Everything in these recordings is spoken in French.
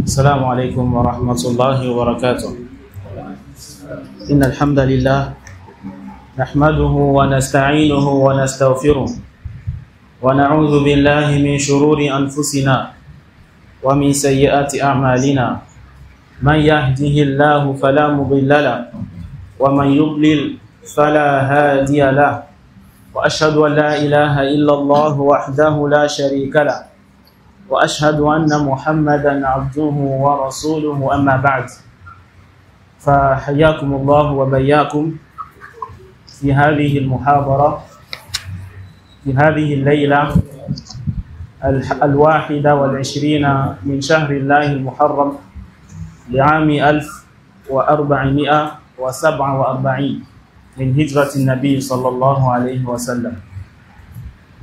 السلام عليكم ورحمة الله وبركاته. إن الحمد لله نحمده ونستعينه ونستغفره ونعوذ بالله من شرور أنفسنا ومن سيئات أعمالنا. من يهده الله فلا مضل له ومن يضلل فلا هادي له وأشهد أن لا إله إلا الله وحده لا شريك له وأشهد أن محمدا عبده ورسوله. أما بعد، فحياكم الله وبياكم في هذه المحاضرة في هذه الليلة 21 من شهر الله المحرم لعام 1447 من هجرة النبي صلى الله عليه وسلم.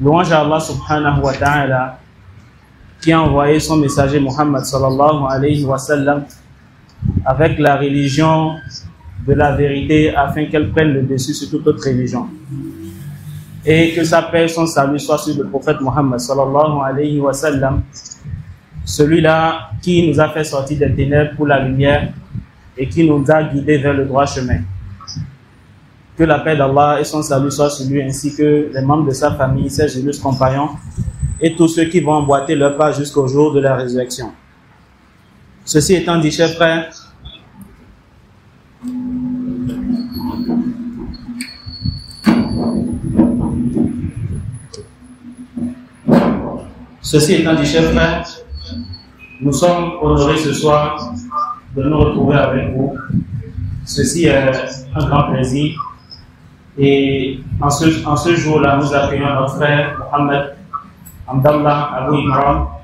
Louange à Allah subhanahu wa ta'ala qui a envoyé son messager Muhammad sallallahu alayhi wa sallam avec la religion de la vérité afin qu'elle prenne le dessus sur toute autre religion. Et que sa paix et son salut soient sur le prophète Muhammad sallallahu alayhi wa sallam, celui-là qui nous a fait sortir des ténèbres pour la lumière et qui nous a guidés vers le droit chemin. Que la paix d'Allah et son salut soient sur lui ainsi que les membres de sa famille, ses illustres compagnons et tous ceux qui vont emboîter leur pas jusqu'au jour de la résurrection. Ceci étant dit, chers frères, nous sommes honorés ce soir de nous retrouver avec vous. Ceci est un grand plaisir. Et en ce jour-là, nous accueillons notre frère Mohamed Abdallah Abou Imran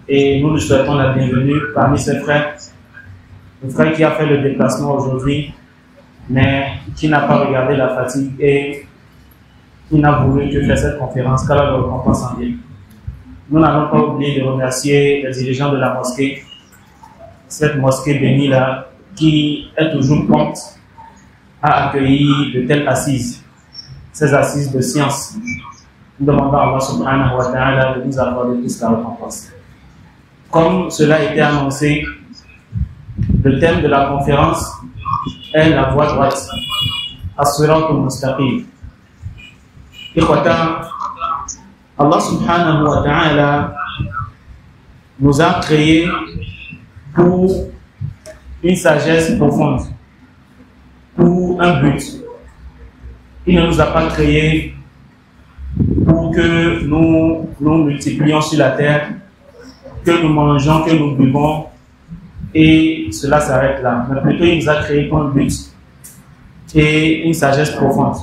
et nous lui souhaitons la bienvenue parmi ses frères. Le frère qui a fait le déplacement aujourd'hui, mais qui n'a pas regardé la fatigue et qui n'a voulu que faire cette conférence, qu'Allah le récompense en bien. Nous n'allons pas oublier de remercier les dirigeants de la mosquée, cette mosquée bénie-là, qui est toujours prompte à accueillir de telles assises, ces assises de science. Nous demandons à Allah subhanahu wa ta'ala de nous accorder tous la récompense. Comme cela a été annoncé, le thème de la conférence est la voie droite, as-siratul mustaqim. Ikhwata, Allah subhanahu wa ta'ala nous a créés pour une sagesse profonde, pour un but. Il ne nous a pas créés pour que nous multiplions sur la terre, que nous mangeons, que nous buvons, et cela s'arrête là. Mais plutôt, il nous a créés pour un but et une sagesse profonde.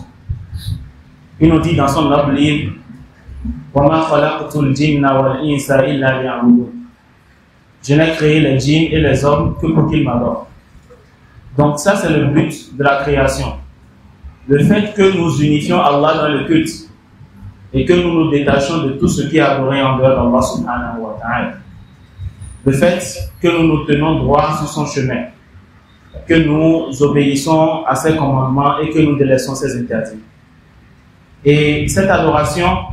Il nous dit dans son noble livre, je n'ai créé les djinns et les hommes que pour qu'ils m'adorent. Donc ça, c'est le but de la création. Le fait que nous unifions Allah dans le culte et que nous nous détachons de tout ce qui est adoré en dehors d'Allah subhanahu wa ta'ala. Le fait que nous nous tenons droit sur son chemin, que nous obéissons à ses commandements et que nous délaissons ses interdits. Et cette adoration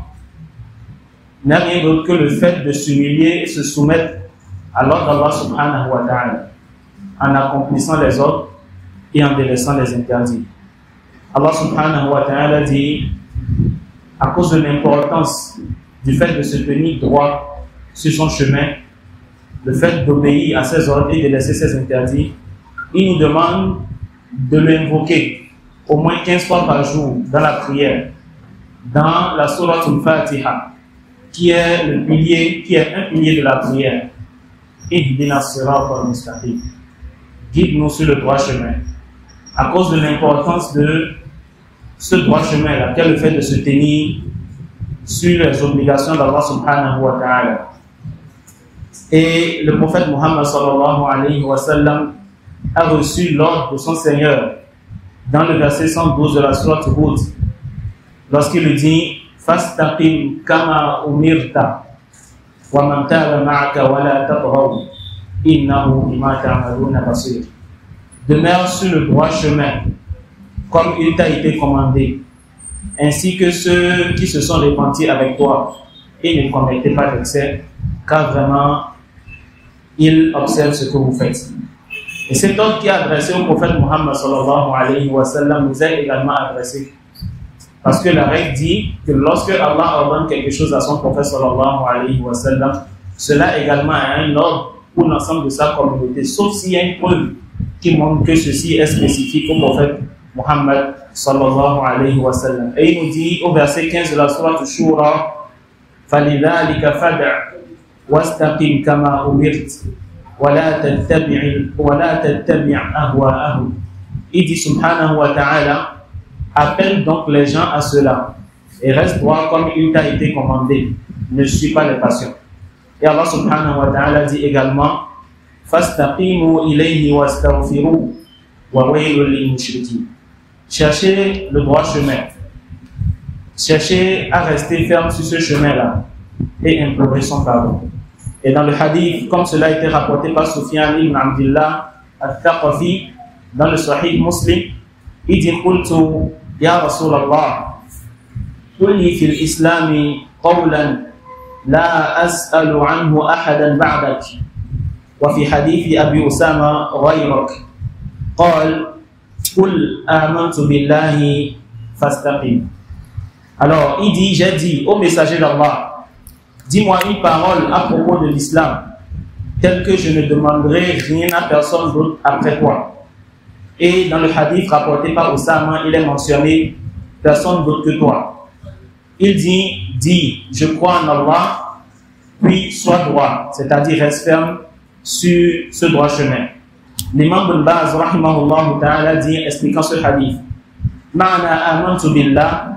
n'est rien d'autre que le fait de s'humilier et se soumettre à l'ordre d'Allah subhanahu wa ta'ala, en accomplissant les ordres et en délaissant les interdits. Allah subhanahu wa ta'ala dit, à cause de l'importance du fait de se tenir droit sur son chemin, le fait d'obéir à ses ordres et de laisser ses interdits, il nous demande de l'invoquer au moins 15 fois par jour dans la prière, dans la sourate al-Fatiha, qui est un pilier de la prière. Ihdina as-siratal mustaqim. Guide-nous sur le droit chemin. À cause de l'importance de ce droit chemin-là, qu'est le fait de se tenir sur les obligations d'Allah subhanahu wa ta'ala. Et le prophète Muhammad sallallahu alayhi wa sallam a reçu l'ordre de son Seigneur dans le verset 112 de la sourate Hud, lorsqu'il lui dit Fastaqim kama umirta wa man taba ma'aka wa la tabghaw innahu bima ta'maluna basir. Demeure sur le droit chemin comme il t'a été commandé, ainsi que ceux qui se sont repentis avec toi et ne commettez pas d'excès, car vraiment il observe ce que vous faites. Et cet ordre qui est adressé au prophète Muhammad sallallahu alayhi wa sallam nous est également adressé. Parce que la règle dit que lorsque Allah ordonne quelque chose à son prophète sallallahu alayhi wa sallam, cela également a un ordre pour l'ensemble de sa communauté, sauf s'il y a une preuve qui montre que ceci est spécifique au prophète Muhammad sallallahu alayhi wa sallam. Et il nous dit au verset 15 de la sourate Shura, فَلِذَلِكَ فَدْعَ وَاسْتَقِمْ كَمَا أُمِرْتَ وَلَا تَتَّبِعْ أَهْوَاءَهُمْ. Il dit subhanahu wa ta'ala, appelle donc les gens à cela et reste droit comme il t'a été commandé, ne suis pas les passions. Et Allah subhanahu wa ta'ala dit également, فَاسْتَقِيمُوا إِلَيْهِ وَاسْتَغْفِرُوا وَوَيْلٌ لِلْمُشْرِكِينَ. Cherchez le droit chemin, cherchez à rester ferme sur ce chemin-là et implorer son pardon. Et dans le hadith, comme cela a été rapporté par Sufyan ibn Abdullah al-Thaqafi dans le Sahih Muslim, il dit قلت يا رسول الله قل لي في الإسلام قولا لا أسأل عنه أحدا بعدك وفي حديث أبي أسامة غيرك قال قل آمنت بالله فاستقم. Alors il dit, j'ai dit au messager d'Allah, dis-moi une parole à propos de l'islam telle que je ne demanderai rien à personne d'autre après toi. Et dans le hadith rapporté par Osama, il est mentionné personne d'autre que toi. Il dit, dis, je crois en Allah, puis sois droit, c'est-à-dire reste ferme sur ce droit chemin. L'imam Ibn Baz, rahimahullah ta'ala, dit, expliquant ce hadith, Ma'ana amantu billah,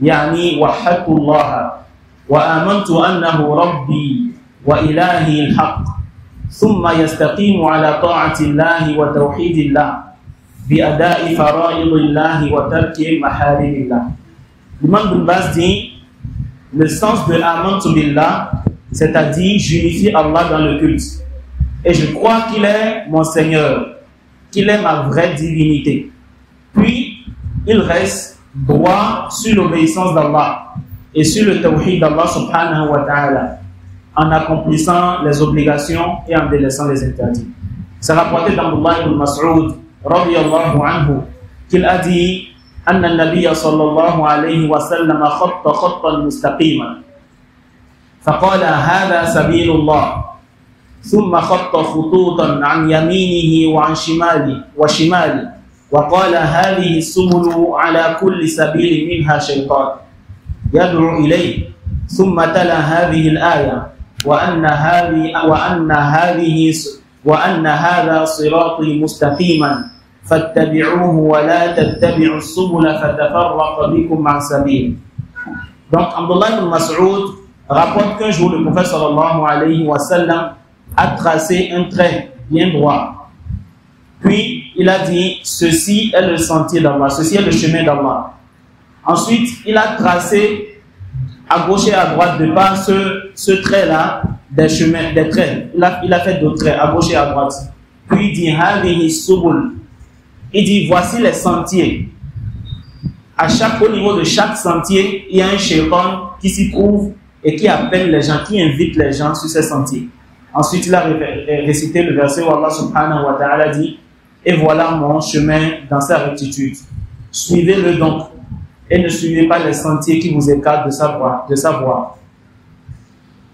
yani wahadtu Allah, wa amantu annahu rabbi wa ilahi al-haq, thumma yastaqimu ala ta'ati Allah wa tawhidillah. بأداء فرائض الله وترك محارم الله. L'imam Ibn Baz dit le sens de Amantu Billah, c'est-à-dire j'unifie Allah dans le culte et je crois qu'il est mon Seigneur, qu'il est ma vraie divinité. Puis il reste droit sur l'obéissance d'Allah et sur le tawhid d'Allah subhanahu wa ta'ala en accomplissant les obligations et en délaissant les interdits. C'est rapporté d'Abdullah ibn Mas'ud رضي الله عنه qu'il a dit أن النبي صلى الله عليه وسلم خط خطا مستقيما فقال هذا سبيل الله ثم خط خطوطا عن يمينه وعن شماله وقال هذه السبل على كل سبيل منها شيطان يدعو إليه ثم تلا هذه الآية وأن هذا صراطي مستقيما فاتبعوه ولا تتبعوا السبل فتفرق بكم عن سبيله. Donc Abdullah ibn Mas'ud rapporte qu'un jour le prophète sallallahu alayhi wa sallam a tracé un trait bien droit. Puis il a dit ceci est le sentier d'Allah, ceci est le chemin d'Allah. Ensuite il a tracé à gauche et à droite de par ce trait-là des chemins, des traits. Il a fait d'autres traits à gauche et à droite. Puis il dit Hadihi subul. Il dit voici les sentiers. Au niveau de chaque sentier, il y a un shaitan qui s'y trouve et qui appelle les gens, qui invite les gens sur ces sentiers. Ensuite, il a récité le verset où Allah subhanahu wa ta'ala dit et voilà mon chemin dans sa rectitude. Suivez-le donc et ne suivez pas les sentiers qui vous écartent de sa voie.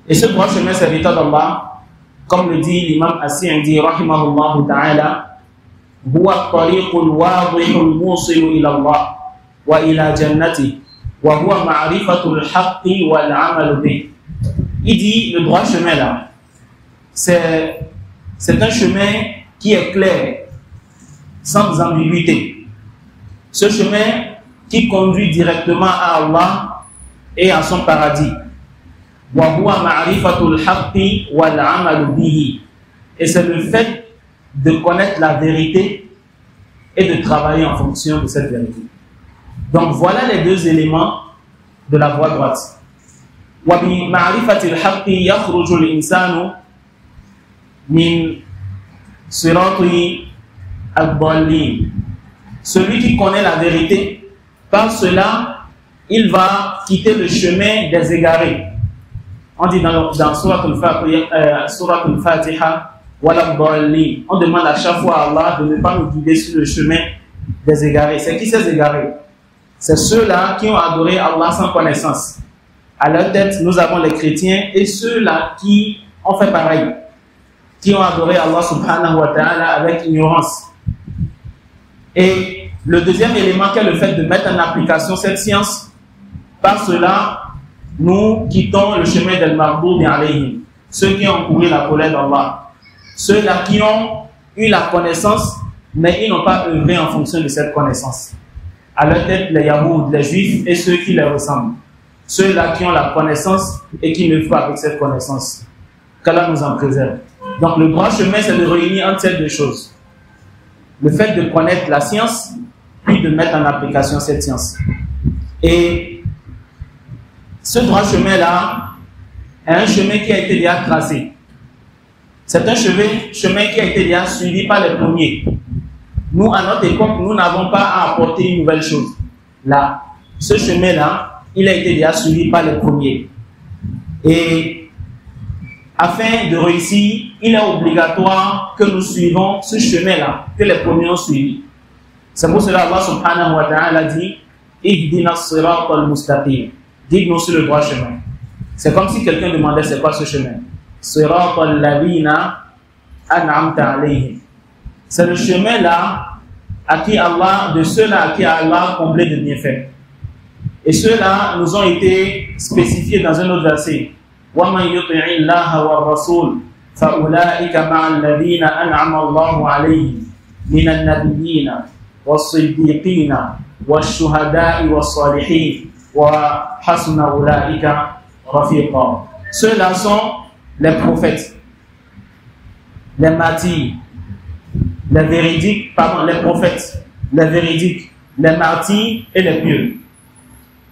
Et ce droit chemin serviteur d'Allah, comme le dit l'imam As-Sa'di rahimahullah ta'ala, huwa at-tariqul wadihul musilu ila Allah wa ila jannati wa huwa ma'rifatul haqqi wal 'amal bih. Il dit le droit chemin là, c'est un chemin qui est clair, sans ambiguïté. Ce chemin qui conduit directement à Allah et à son paradis. Et c'est le fait de connaître la vérité et de travailler en fonction de cette vérité. Donc voilà les deux éléments de la voie droite. Celui qui connaît la vérité, par cela, il va quitter le chemin des égarés. On dit dans Surat al-Fatiha, On demande à chaque fois à Allah de ne pas nous guider sur le chemin des égarés. C'est qui ces égarés? C'est ceux-là qui ont adoré Allah sans connaissance. À leur tête, nous avons les chrétiens et ceux-là qui ont fait pareil, qui ont adoré Allah subhanahu wa ta'ala avec ignorance. Et le deuxième élément, qui est le fait de mettre en application cette science, par cela, nous quittons le chemin del Maghdubi alayhim, ceux qui ont couru la colère d'Allah, ceux-là qui ont eu la connaissance, mais ils n'ont pas œuvré en fonction de cette connaissance. À leur tête, les Yahoud, les Juifs et ceux qui les ressemblent. Ceux-là qui ont la connaissance et qui ne font pas avec cette connaissance. Qu'Allah nous en préserve. Donc le droit chemin, c'est de réunir entre ces deux choses. Le fait de connaître la science, puis de mettre en application cette science. Et ce droit chemin-là est un chemin qui a été déjà tracé. C'est un chemin qui a été déjà suivi par les premiers. Nous, à notre époque, nous n'avons pas à apporter une nouvelle chose. Là, ce chemin-là, il a été déjà suivi par les premiers. Et afin de réussir, il est obligatoire que nous suivons ce chemin-là, que les premiers ont suivi. C'est pour cela Allah subhanahu wa ta'ala dit Ihdina as-sirata al-mustaqim. Guide-nous sur le droit chemin. C'est comme si quelqu'un demandait c'est quoi ce chemin. Sirata alladhina an'amta alayhim. C'est le chemin là à qui Allah, de ceux-là à qui Allah a comblé de bienfaits. Et ceux-là nous ont été spécifiés dans un autre verset. وَمَنْ يُطِعِ اللَّهَ وَالرَّسُولَ فَأُولَٰئِكَ مَعَ الَّذِينَ أَنْعَمَ اللَّهُ عَلَيْهِمْ مِنَ النَّبِيِّينَ وَالصِّدِّيقِينَ وَالشُّهَدَاءِ وَالصَّالِحِينَ وَحَسُنَ أُولَٰئِكَ رَفِيقًا. Ceux-là sont les prophètes, les martyrs, les véridiques, pardon, les prophètes, les véridiques, les martyrs et les pieux.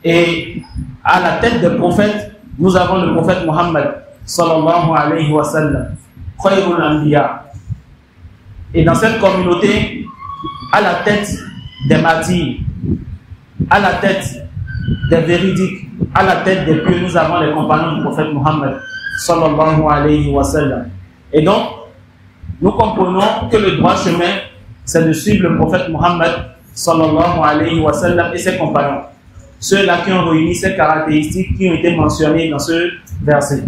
Et à la tête des prophètes, nous avons le prophète Mohammed sallallahu alayhi wa sallam, khayrul anbiya. Et dans cette communauté, à la tête des martyrs, à la tête des véridiques, à la tête des pieux, nous avons les compagnons du prophète Mohammed sallallahu alayhi wa sallam. Et donc, nous comprenons que le droit chemin, c'est de suivre le prophète Mohammed sallallahu alayhi wa sallam et ses compagnons. Ceux-là qui ont réuni ces caractéristiques qui ont été mentionnées dans ce verset.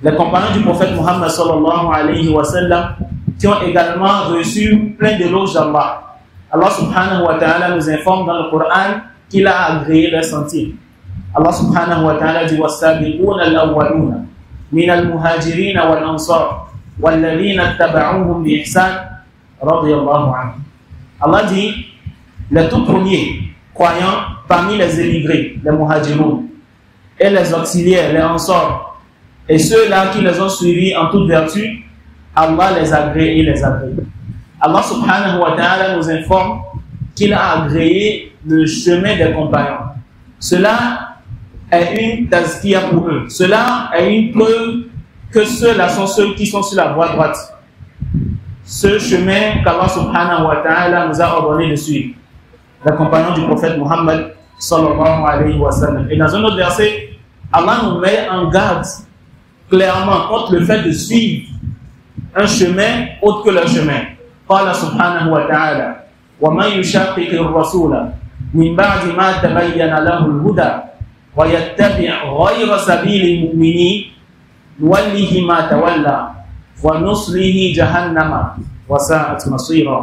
Les compagnons du prophète Mohammed sallallahu alayhi wa sallam qui ont également reçu plein d'éloges d'Allah. Allah subhanahu wa ta'ala nous informe dans le Coran qu'il a agréé leur sentier. Allah subhanahu wa ta'ala dit وَالسَّابِقُونَ الْأَوَّلُونَ مِنَ الْمُهَاجِرِينَ وَالْأَنصَارِ وَالَّذِينَ اتَّبَعُوهُمْ بِإِحْسَانٍ رَضِيَ اللَّهُ عَنْهُمْ. Allah dit les tout premiers croyants parmi les émigrés, les muhajiroun, et les auxiliaires, les ansar, et ceux-là qui les ont suivis en toute vertu, Allah les agrée et les agrée. Allah subhanahu wa ta'ala nous informe qu'il a agréé le chemin des compagnons. Cela est une tazkiya pour eux. Cela est une preuve que ceux-là sont ceux qui sont sur la voie droite. Ce chemin qu'Allah subhanahu wa ta'ala nous a ordonné de suivre. Les compagnons du prophète Mohammed sallallahu alayhi wa sallam. Et dans un autre verset, Allah nous met en garde clairement contre le fait de suivre un chemin autre que leur chemin. قال سبحانه وتعالى ومن يشاقق الرسول من بعد ما تبين له الهدى ويتبع غير سبيل المؤمنين نوله ما تولى ونصله جهنم وساءت مصيرا.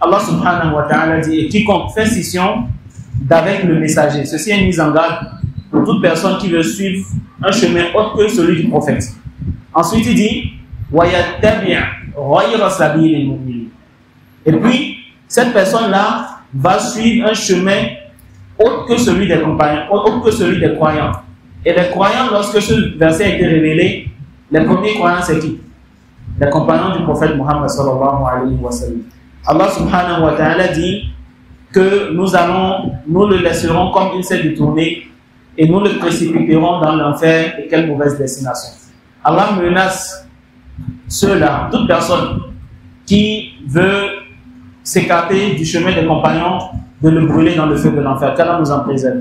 Allah subhanahu wa ta'ala dit quiconque fait scission d'avec le messager. Ceci est une mise en garde pour toute personne qui veut suivre un chemin autre que celui du prophète. Ensuite il dit ويتبع غير سبيل المؤمنين. Et puis, cette personne-là va suivre un chemin autre que celui des compagnons, autre que celui des croyants. Et les croyants, lorsque ce verset a été révélé, les premiers croyants, c'est qui? Les compagnons du prophète Mohammed sallallahu alayhi wa sallam. Allah subhanahu wa ta'ala dit que nous le laisserons comme il s'est détourné et nous le précipiterons dans l'enfer et quelle mauvaise destination. Allah menace ceux-là, toute personne qui veut s'écarter du chemin des compagnons, de le brûler dans le feu de l'enfer. Qu'Allah nous en préserve.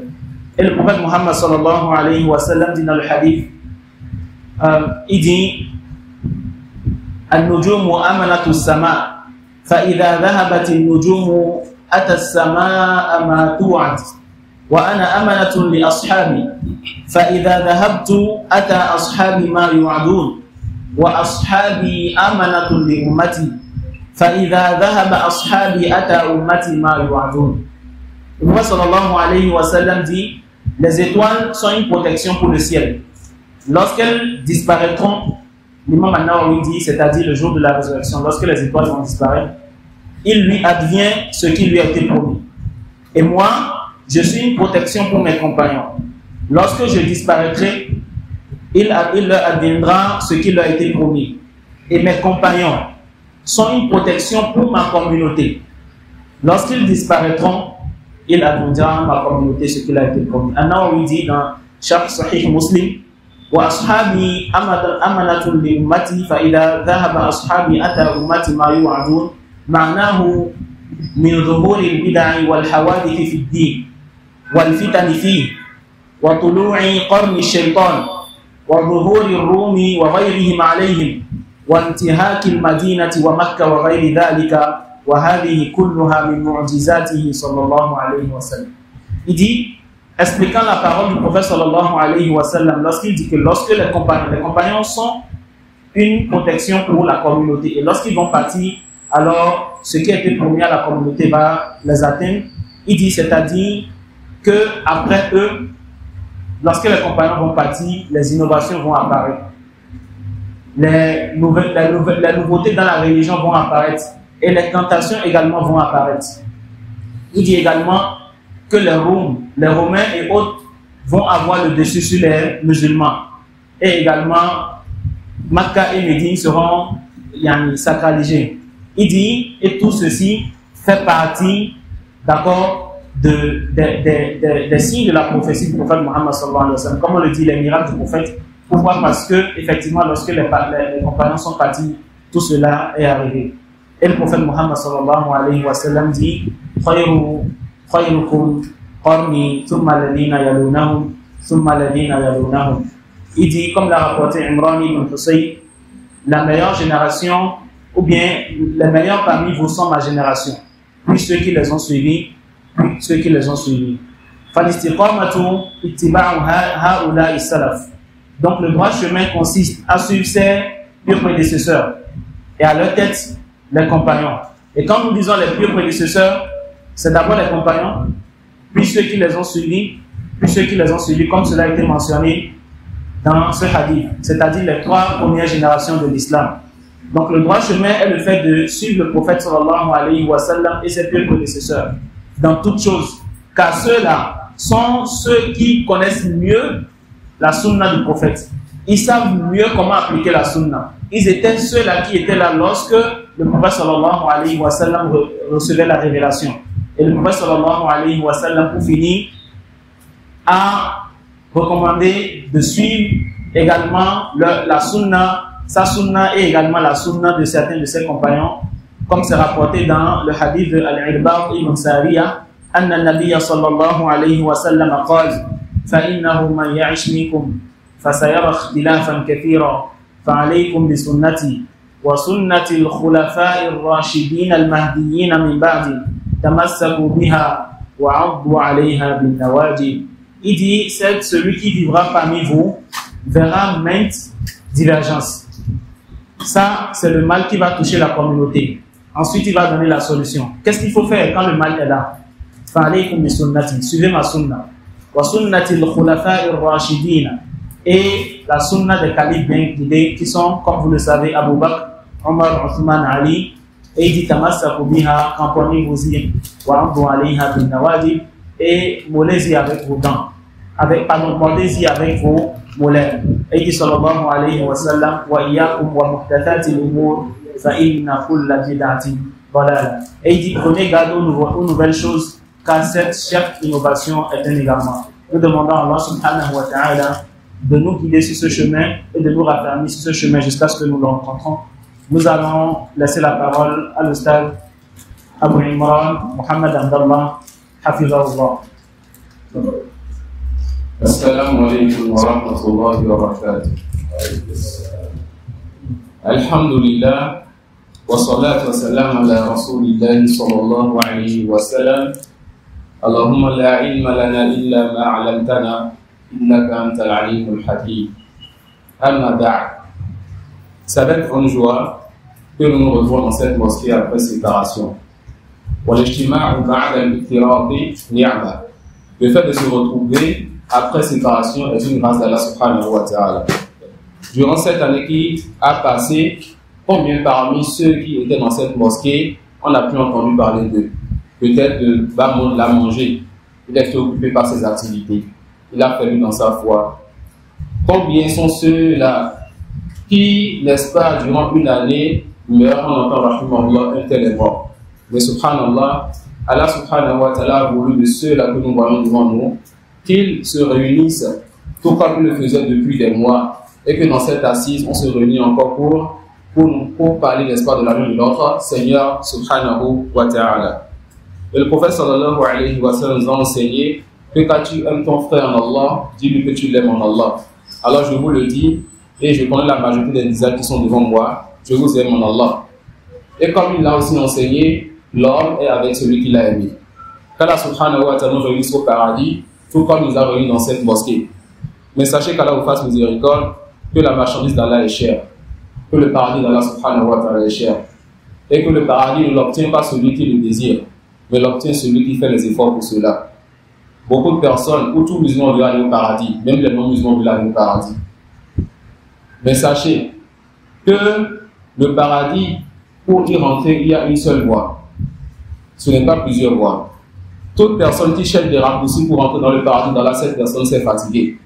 Et le prophète Mohammed sallallahu alayhi wa sallam dit dans le hadith, il dit النجوم أمنة السماء فإذا ذهبت النجوم أتى السماء ما توعد وأنا أمنة لأصحابي فإذا ذهبت أتى أصحابي ما يوعدون وأصحابي أمنة لأمتي فإذا ذهب أصحابي أتى أمتي ما يوعدون. Le prophète sallallahu alayhi wa sallam dit: les étoiles sont une protection pour le ciel. Lorsqu'elles disparaîtront, l'imam An-Nawawi dit, c'est-à-dire le jour de la résurrection, lorsque les étoiles vont disparaître, il lui advient ce qui lui a été promis. Et moi, je suis une protection pour mes compagnons. Lorsque je disparaîtrai, il leur adviendra ce qui leur a été promis. Et mes compagnons sont une protection pour ma communauté. Lorsqu'ils disparaîtront, il adviendra à ma communauté ce qui leur a été promis. An-Nawawi dit dans Sharh Sahih Muslim: وأصحابي أمنة لأمتي فإذا ذهب أصحابي أتى أمتي ما يوعدون معناه من ظهور البدع والحوادث في الدين والفتن فيه وطلوع قرن الشيطان وظهور الروم وغيرهم عليهم وانتهاك المدينة ومكة وغير ذلك وهذه كلها من معجزاته صلى الله عليه وسلم. Il dit, expliquant la parole du prophète sallallahu alayhi wa sallam, lorsqu'il dit que lorsque les compagnons sont une protection pour la communauté et lorsqu'ils vont partir, alors ce qui a été promis à la communauté va les atteindre. Il dit, c'est-à-dire que après eux, lorsque les compagnons vont partir, les innovations vont apparaître, les nouveautés dans la religion vont apparaître et les tentations également vont apparaître. Il dit également que les Romains et autres vont avoir le dessus sur les musulmans. Et également, Makka et Médine seront sacralisés. Il dit, et tout ceci fait partie, d'accord, des signes de la prophétie du prophète Mohammed sallallahu alayhi wa sallam. Comme on le dit, les miracles du prophète. Pourquoi? Parce que, effectivement, lorsque les compagnons sont partis, tout cela est arrivé. Et le prophète Mohammed sallallahu alayhi wa sallam dit: خيركم قرني ثم الذين يلونهم ثم الذين يلونهم. Il dit, comme l'a rapporté Imran ibn Husayn, la meilleure génération, ou bien les meilleurs parmi vous sont ma génération, puis ceux qui les ont suivis, puis ceux qui les ont suivis. فالاستقامة اتباع هؤلاء السلف. Donc le droit chemin consiste à suivre ses purs prédécesseurs et à leur tête les compagnons. Et quand nous disons les purs prédécesseurs, c'est d'abord les compagnons, puis ceux qui les ont suivis, puis ceux qui les ont suivis, comme cela a été mentionné dans ce hadith, c'est-à-dire les 3 premières générations de l'islam. Donc le droit chemin est le fait de suivre le prophète sallallahu alayhi wa sallam et ses purs prédécesseurs dans toutes choses, car ceux-là sont ceux qui connaissent mieux la sunna du prophète. Ils savent mieux comment appliquer la sunna. Ils étaient ceux-là qui étaient là lorsque le prophète sallallahu alayhi wa sallam recevait la révélation. Et le prophète sallallahu alayhi wa sallam, pour finir, a recommandé de suivre également la sunna, sa sunna et également la sunna de certains de ses compagnons, comme c'est rapporté dans le hadith de Al-Irbad ibn Sariya, أن النبي صلى الله عليه وسلم قال: فإنه من يعش منكم فسيرى اختلافا كثيرا فعليكم بسنتي وسنة الخلفاء الراشدين المهديين من بعدي تمسكوا بها وعضوا عليها بالنواجذ. Il dit, c'est celui qui vivra parmi vous verra maintes divergences. Ça, c'est le mal qui va toucher la communauté. Ensuite, il va donner la solution. Qu'est-ce qu'il faut faire quand le mal est là? فعليكم بسنتي, suivez ma sunna. وسنة الخلفاء الراشدين, et la sunna des califes bien guidés qui sont, comme vous le savez, Abu Bakr, Omar, Othman, Ali. Et il dit tamassaku biha, cramponnez-vous-y, wa amdu alayha bin nawajib, et mollez-y avec vos dents, mordez-y avec vos molaires. Et il dit sallallahu alayhi wa sallam: wa iyyakum wa muhdathati al-umur fa inna kulla bid'atin dalala. Et il dit, prenez garde aux nouvelles choses, car chaque innovation est un égarement. Nous demandons à Allah subhanahu wa ta'ala de nous guider sur ce chemin et de nous raffermir sur ce chemin jusqu'à ce que nous le rencontrons. Nous allons laisser la parole à l'Ustad Abu Imran Mohamed Abdallah Hafizahullah. Assalamu alaikum wa rahmatullahi wa barakatuh. Alhamdulillah, wa salatu wa salam ala rasulillahi sallallahu alayhi wa sallam. Allahumma la ilma lana illa ma 'allamtana innaka antal alimul hakim. Amma ba'd. C'est avec grande joie que nous nous retrouvons dans cette mosquée après séparation. Le fait de se retrouver après séparation est une grâce d'Allah subhanahu wa ta'ala. Durant cette année qui a passé, combien parmi ceux qui étaient dans cette mosquée on a pu entendre parler d'eux? Peut-être le bas monde l'a mangé, il a été occupé par ses activités, il a fallu dans sa foi. Combien sont ceux-là qui, n'est-ce pas, durant une année, meurent en entendant un tel est mort? Mais subhanallah, Allah subhanahu wa ta'ala a voulu de ceux-là que nous voyons devant nous qu'ils se réunissent tout comme ils le faisaient depuis des mois et que dans cette assise on se réunit encore pour parler, n'est-ce pas, de la de notre Seigneur subhanahu wa ta'ala. Et le prophète sallallahu alayhi wa sallam nous a enseigné que quand tu aimes ton frère en Allah, dis-lui que tu l'aimes en Allah. Alors je vous le dis et je connais la majorité des disciples qui sont devant moi, je vous aime en Allah. Et comme il l'a aussi enseigné, l'homme est avec celui qui l'a aimé. Qu'Allah subhanahu wa ta'ala nous réunisse au paradis, tout comme nous a réunis dans cette mosquée. Mais sachez qu'Allah vous fasse miséricorde, que la marchandise d'Allah est chère, que le paradis d'Allah subhanahu wa ta'ala est cher, et que le paradis ne l'obtient pas celui qui le désire, mais l'obtient celui qui fait les efforts pour cela. Beaucoup de personnes, ou tous musulmans veulent aller au paradis, même les non-musulmans veulent aller au paradis. Mais sachez que le paradis, pour y rentrer, il y a une seule voie. Ce n'est pas plusieurs voies. Toute personne qui cherche des raccourcis pour entrer dans le paradis d'Allah, cette personne s'est fatiguée.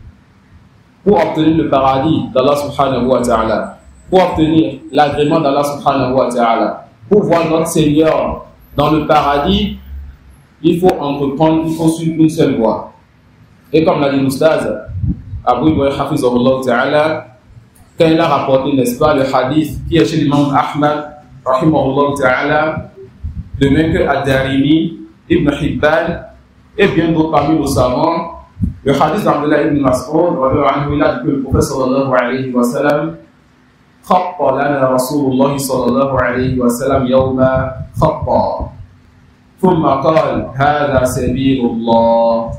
Pour obtenir le paradis d'Allah subhanahu wa ta'ala, pour obtenir l'agrément d'Allah subhanahu wa ta'ala, pour voir notre Seigneur dans le paradis, il faut entreprendre, il faut suivre une seule voie. Et comme l'a dit l'Oustaz, Abu Ibrahim Hafizahullah ta'ala, quand il a rapporté, n'est-ce pas, le hadith qui est chez l'imam Ahmad, rahimahullah ta'ala, de même que Ad-Darimi, Ibn Hibban et bien d'autres parmi nos savants, le hadith d'Abdullah ibn Mas'ud, il a dit que le prophète sallallahu alayhi wa sallam khappa lana Rasulullah sallallahu alayhi wa sallam yawma khappa thumma qala hadha sabilullah.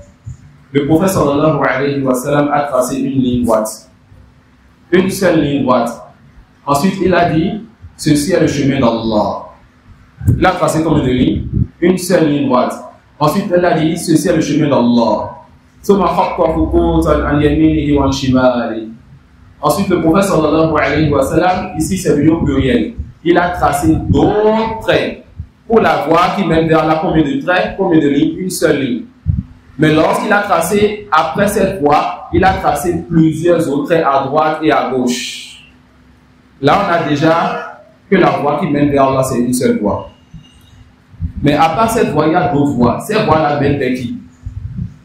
Le prophète sallallahu alayhi wa sallam a tracé une ligne droite, une seule ligne droite. Ensuite il a dit ceci est le chemin d'Allah. Il a tracé comme de lignes, une seule ligne droite. Ensuite, elle a dit ceci est le chemin d'Allah. Ensuite, le prophète sallallahu alayhi wa sallam, ici c'est le pluriel. Il a tracé d'autres traits pour la voie qui mène vers là. Combien de traits, combien de lignes? Une seule ligne. Mais lorsqu'il a tracé, après cette voie, il a tracé plusieurs autres traits à droite et à gauche. Là, on a déjà que la voie qui mène vers Allah, c'est une seule voie. Mais à part cette voie, il y a d'autres voies. Ces voies-là mènent vers qui?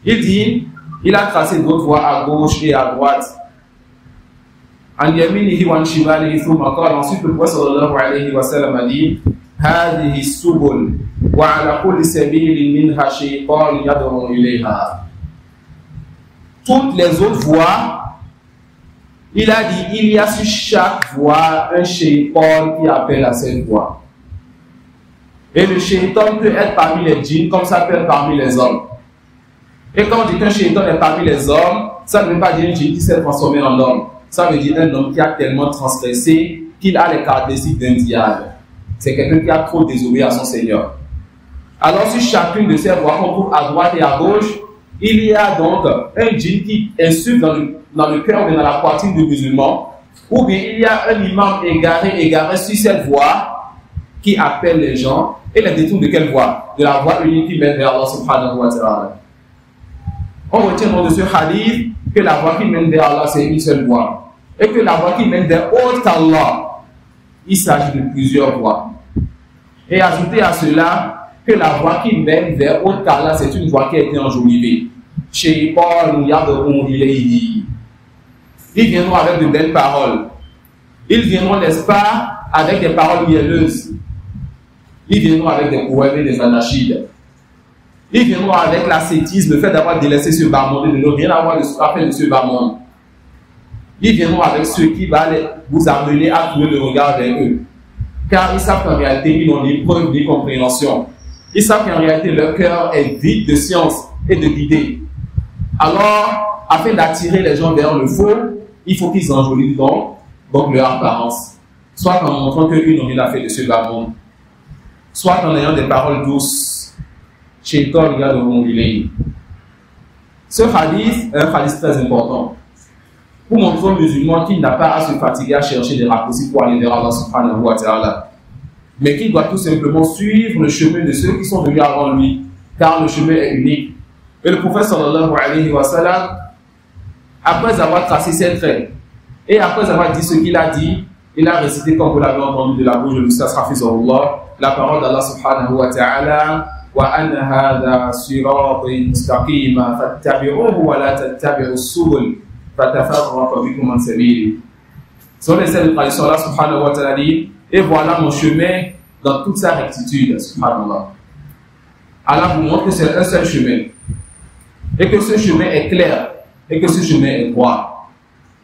Il dit, il a tracé d'autres voies à gauche et à droite. Ensuite, le prophète sallallahu alayhi wa sallam a dit, هذه السبل وعلى كل سبيل منها شيطان يدعو إليها. Toutes les autres voies, il a dit, il y a sur chaque voie un shaitan qui appelle à cette voie. Et le shaitan peut être parmi les djinns comme ça peut être parmi les hommes. Et quand on dit qu'un shaitan est parmi les hommes, ça ne veut pas dire un djinn qui s'est transformé en homme. Ça veut dire un homme qui a tellement transgressé qu'il a les caractéristiques d'un diable. C'est quelqu'un qui a trop désobéi à son Seigneur. Alors sur chacune de ces voies qu'on trouve à droite et à gauche, il y a donc un djinn qui insuffle dans le cœur ou dans la poitrine du musulman, ou bien il y a un imam égaré sur cette voie qui appelle les gens et les détourne de quelle voie? De la voie unique qui mène vers Allah subhanahu wa ta'ala. On retient donc de ce hadith que la voie qui mène vers Allah c'est une seule voie et que la voie qui mène vers autre qu'Allah, il s'agit de plusieurs voies. Et ajouter à cela que la voie qui mène vers autre qu'Allah c'est une voie qui a été enjolivée. Ils viendront avec de belles paroles. Ils viendront, n'est-ce pas, avec des paroles mielleuses. Ils viendront avec des poèmes et des anachides. Ils viendront avec l'ascétisme, le fait d'avoir délaissé ce bas monde et de ne rien avoir de ce rappel de ce bas monde. ils viendront avec ce qui va vous amener à tourner le regard vers eux. Car ils savent qu'en réalité, ils n'ont ni preuve ni compréhension. Ils savent qu'en réalité, leur cœur est vide de science et de d'idées. Alors, afin d'attirer les gens vers le faux, il faut qu'ils enjolivent donc leur apparence. Soit en montrant qu'ils n'ont rien fait de ce bas monde, soit en ayant des paroles douces. Chez le corps, il y a de ce hadith est un hadith très important pour montrer aux musulmans qu'il n'a pas à se fatiguer à chercher des raccourcis pour aller vers Allah subhanahu wa ta'ala, mais qu'il doit tout simplement suivre le chemin de ceux qui sont venus avant lui, car le chemin est unique. Et le prophète sallallahu alayhi wa sallam, après avoir tracé ses traits et après avoir dit ce qu'il a dit, il a récité, comme vous l'avez entendu de la bouche de l'Oustaz Hafizahullah, la parole d'Allah subhanahu wa ta'ala: wa anna hadha sirati mustaqima fattabi'uhu wa la tattabi'u as-subul fatafarraqa bikum an sabili. Sur les scènes de tradition, Allah subhanahu wa ta'ala dit: et voilà mon chemin dans toute sa rectitude, subhanallah. Allah vous montre que c'est un seul chemin et que ce chemin est clair et que ce chemin est droit.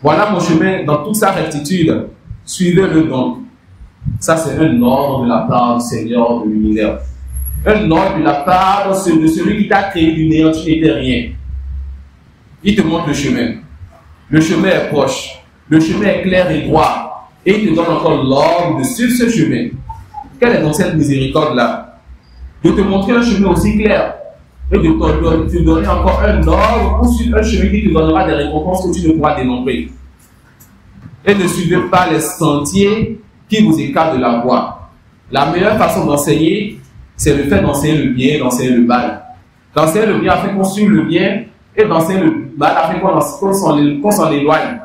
Voilà mon chemin dans toute sa rectitude, suivez-le donc. Ça, c'est un ordre de la part du Seigneur de l'univers. Un ordre de la part de celui qui t'a créé du néant, tu n'étais rien. Il te montre le chemin. Le chemin est proche. Le chemin est clair et droit. Et il te donne encore l'ordre de suivre ce chemin. Quelle est donc cette miséricorde-là? De te montrer un chemin aussi clair. Et de te donner encore un ordre ou un chemin qui te donnera des récompenses que tu ne pourras dénombrer. Et ne suivez pas les sentiers qui vous écartent de la voie. La meilleure façon d'enseigner, c'est le fait d'enseigner le bien, d'enseigner le mal. D'enseigner le bien afin qu'on suive le bien et d'enseigner le mal afin qu'on s'en éloigne.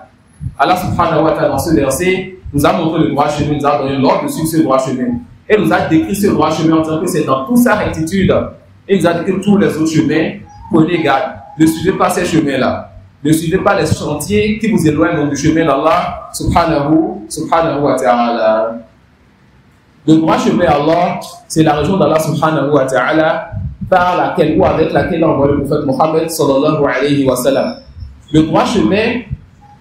Allah subhanahu wa ta'ala, dans ce verset, nous a montré le droit chemin, nous a donné l'ordre de suivre ce droit chemin. Et nous a décrit ce droit chemin en disant que c'est dans toute sa rectitude. Et nous a dit que tous les autres chemins, prenez garde. Ne suivez pas ces chemins-là. Ne suivez pas les sentiers qui vous éloignent du chemin d'Allah subhanahu wa ta'ala. Le droit chemin Allah, c'est la région d'Allah subhanahu wa ta'ala par laquelle ou avec laquelle il a envoyé le prophète Mohammed sallallahu alayhi wa sallam. Le droit chemin,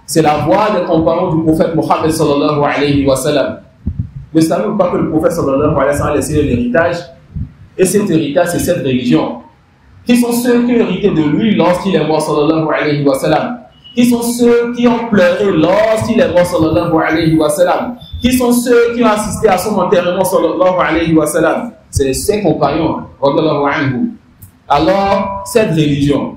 c'est la voie des compagnons du prophète Mohammed sallallahu alayhi wa sallam. Ne savez-vous pas que le prophète sallallahu alayhi wa sallam a laissé un héritage? Et cet héritage, c'est cette religion. Qui sont ceux qui ont hérité de lui lorsqu'il est mort sallallahu alayhi wa sallam? Qui sont ceux qui ont pleuré lorsqu'il est mort sallallahu alayhi wa sallam? Qui sont ceux qui ont assisté à son enterrement sallallahu alayhi wa sallam? C'est ses compagnons radiyallahu anhu. Alors, cette religion,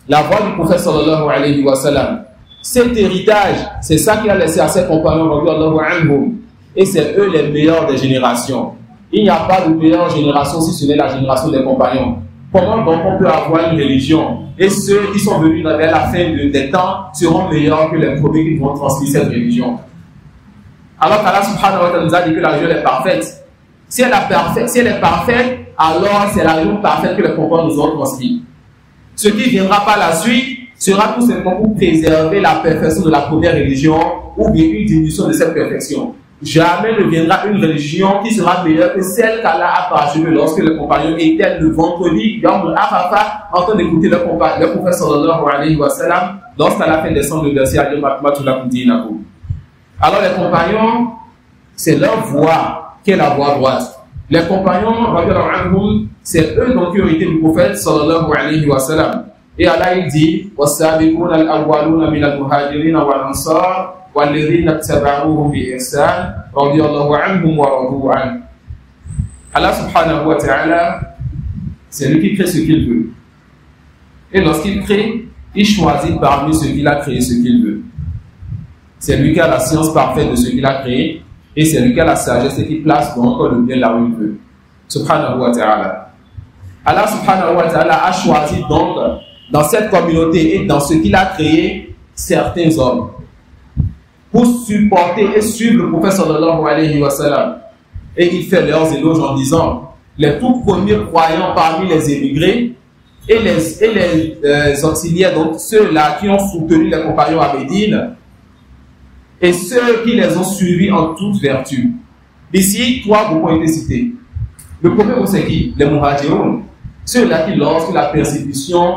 la voie du prophète sallallahu alayhi wa sallam, cet héritage, c'est ça qu'il a laissé à ses compagnons radiyallahu anhu. Et c'est eux les meilleurs des générations. Il n'y a pas de meilleure génération si ce n'est la génération des compagnons. Comment donc on peut avoir une religion et ceux qui sont venus vers la fin des temps seront meilleurs que les premiers qui vont transmettre cette religion? Alors qu'Allah subhanahu wa ta'ala nous a dit que la religion est parfaite. Si elle est parfaite, alors c'est la religion parfaite que les compagnons nous ont transmis. Ce qui viendra par la suite sera tout simplement pour préserver la perfection de la première religion ou bien une diminution de cette perfection. Jamais ne viendra une religion qui sera meilleure que celle qu'Allah a parachevée lorsque les compagnons étaient le vendredi, Yawm al-Arafah, en train d'écouter le prophète sallallahu alayhi wa sallam, lorsqu'Allah fait descendre le verset à Yom. Alors les compagnons, c'est leur voie qui est la voie droite. Les compagnons, c'est eux donc qui ont été du prophète sallallahu alayhi wa sallam. Et Allah il dit: was-sabiquna al-awwaluna min al-muhajirin wal-ansar والذين اتبعوهم بإحسان رضي الله عنهم ورضوا عنه. Allah subhanahu wa ta'ala, c'est lui qui crée ce qu'il veut. Et lorsqu'il crée, il choisit parmi ceux qu'il a créé ce qu'il veut. C'est lui qui a la science parfaite de ce qu'il a créé et c'est lui qui a la sagesse et qui place donc le bien là où il veut. Subhanahu wa ta'ala. Allah subhanahu wa ta'ala a choisi donc dans cette communauté et dans ce qu'il a créé certains hommes pour supporter et suivre le prophète sallallahu alayhi wa sallam. Et il fait leurs éloges en disant: les tout premiers croyants parmi les émigrés et les auxiliaires, donc ceux-là qui ont soutenu les compagnons à Médine et ceux qui les ont suivis en toute vertu. Ici, trois groupes ont été cités. Le premier groupe, c'est qui? Les Muhajirun. Ceux-là qui, lorsque la persécution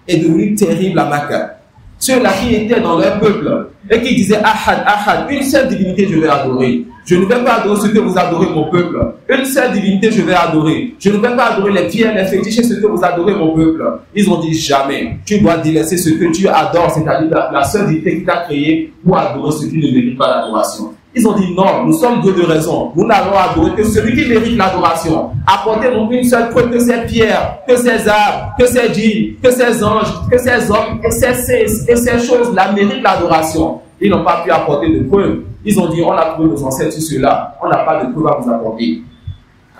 est devenue terrible à Makkah, ceux-là qui étaient dans leur peuple et qui disaient Ahad, Ahad, une seule divinité je vais adorer. Je ne vais pas adorer ce que vous adorez mon peuple. Une seule divinité je vais adorer. Je ne vais pas adorer les pierres, les fétiches et ce que vous adorez mon peuple. Ils ont dit jamais. Tu dois délaisser ce que tu adores, c'est-à-dire la seule divinité qui t'a créé pour adorer ce qui ne mérite pas l'adoration. Ils ont dit non, nous sommes deux de raison. Nous n'allons adorer que celui qui mérite l'adoration. Apportez-nous une seule preuve que ces pierres, que ces arbres, que ces djinns, que ces anges, que ces hommes et ces choses-là méritent l'adoration. Ils n'ont pas pu apporter de preuves. Ils ont dit on a trouvé nos ancêtres sur cela. On n'a pas de preuves à vous apporter.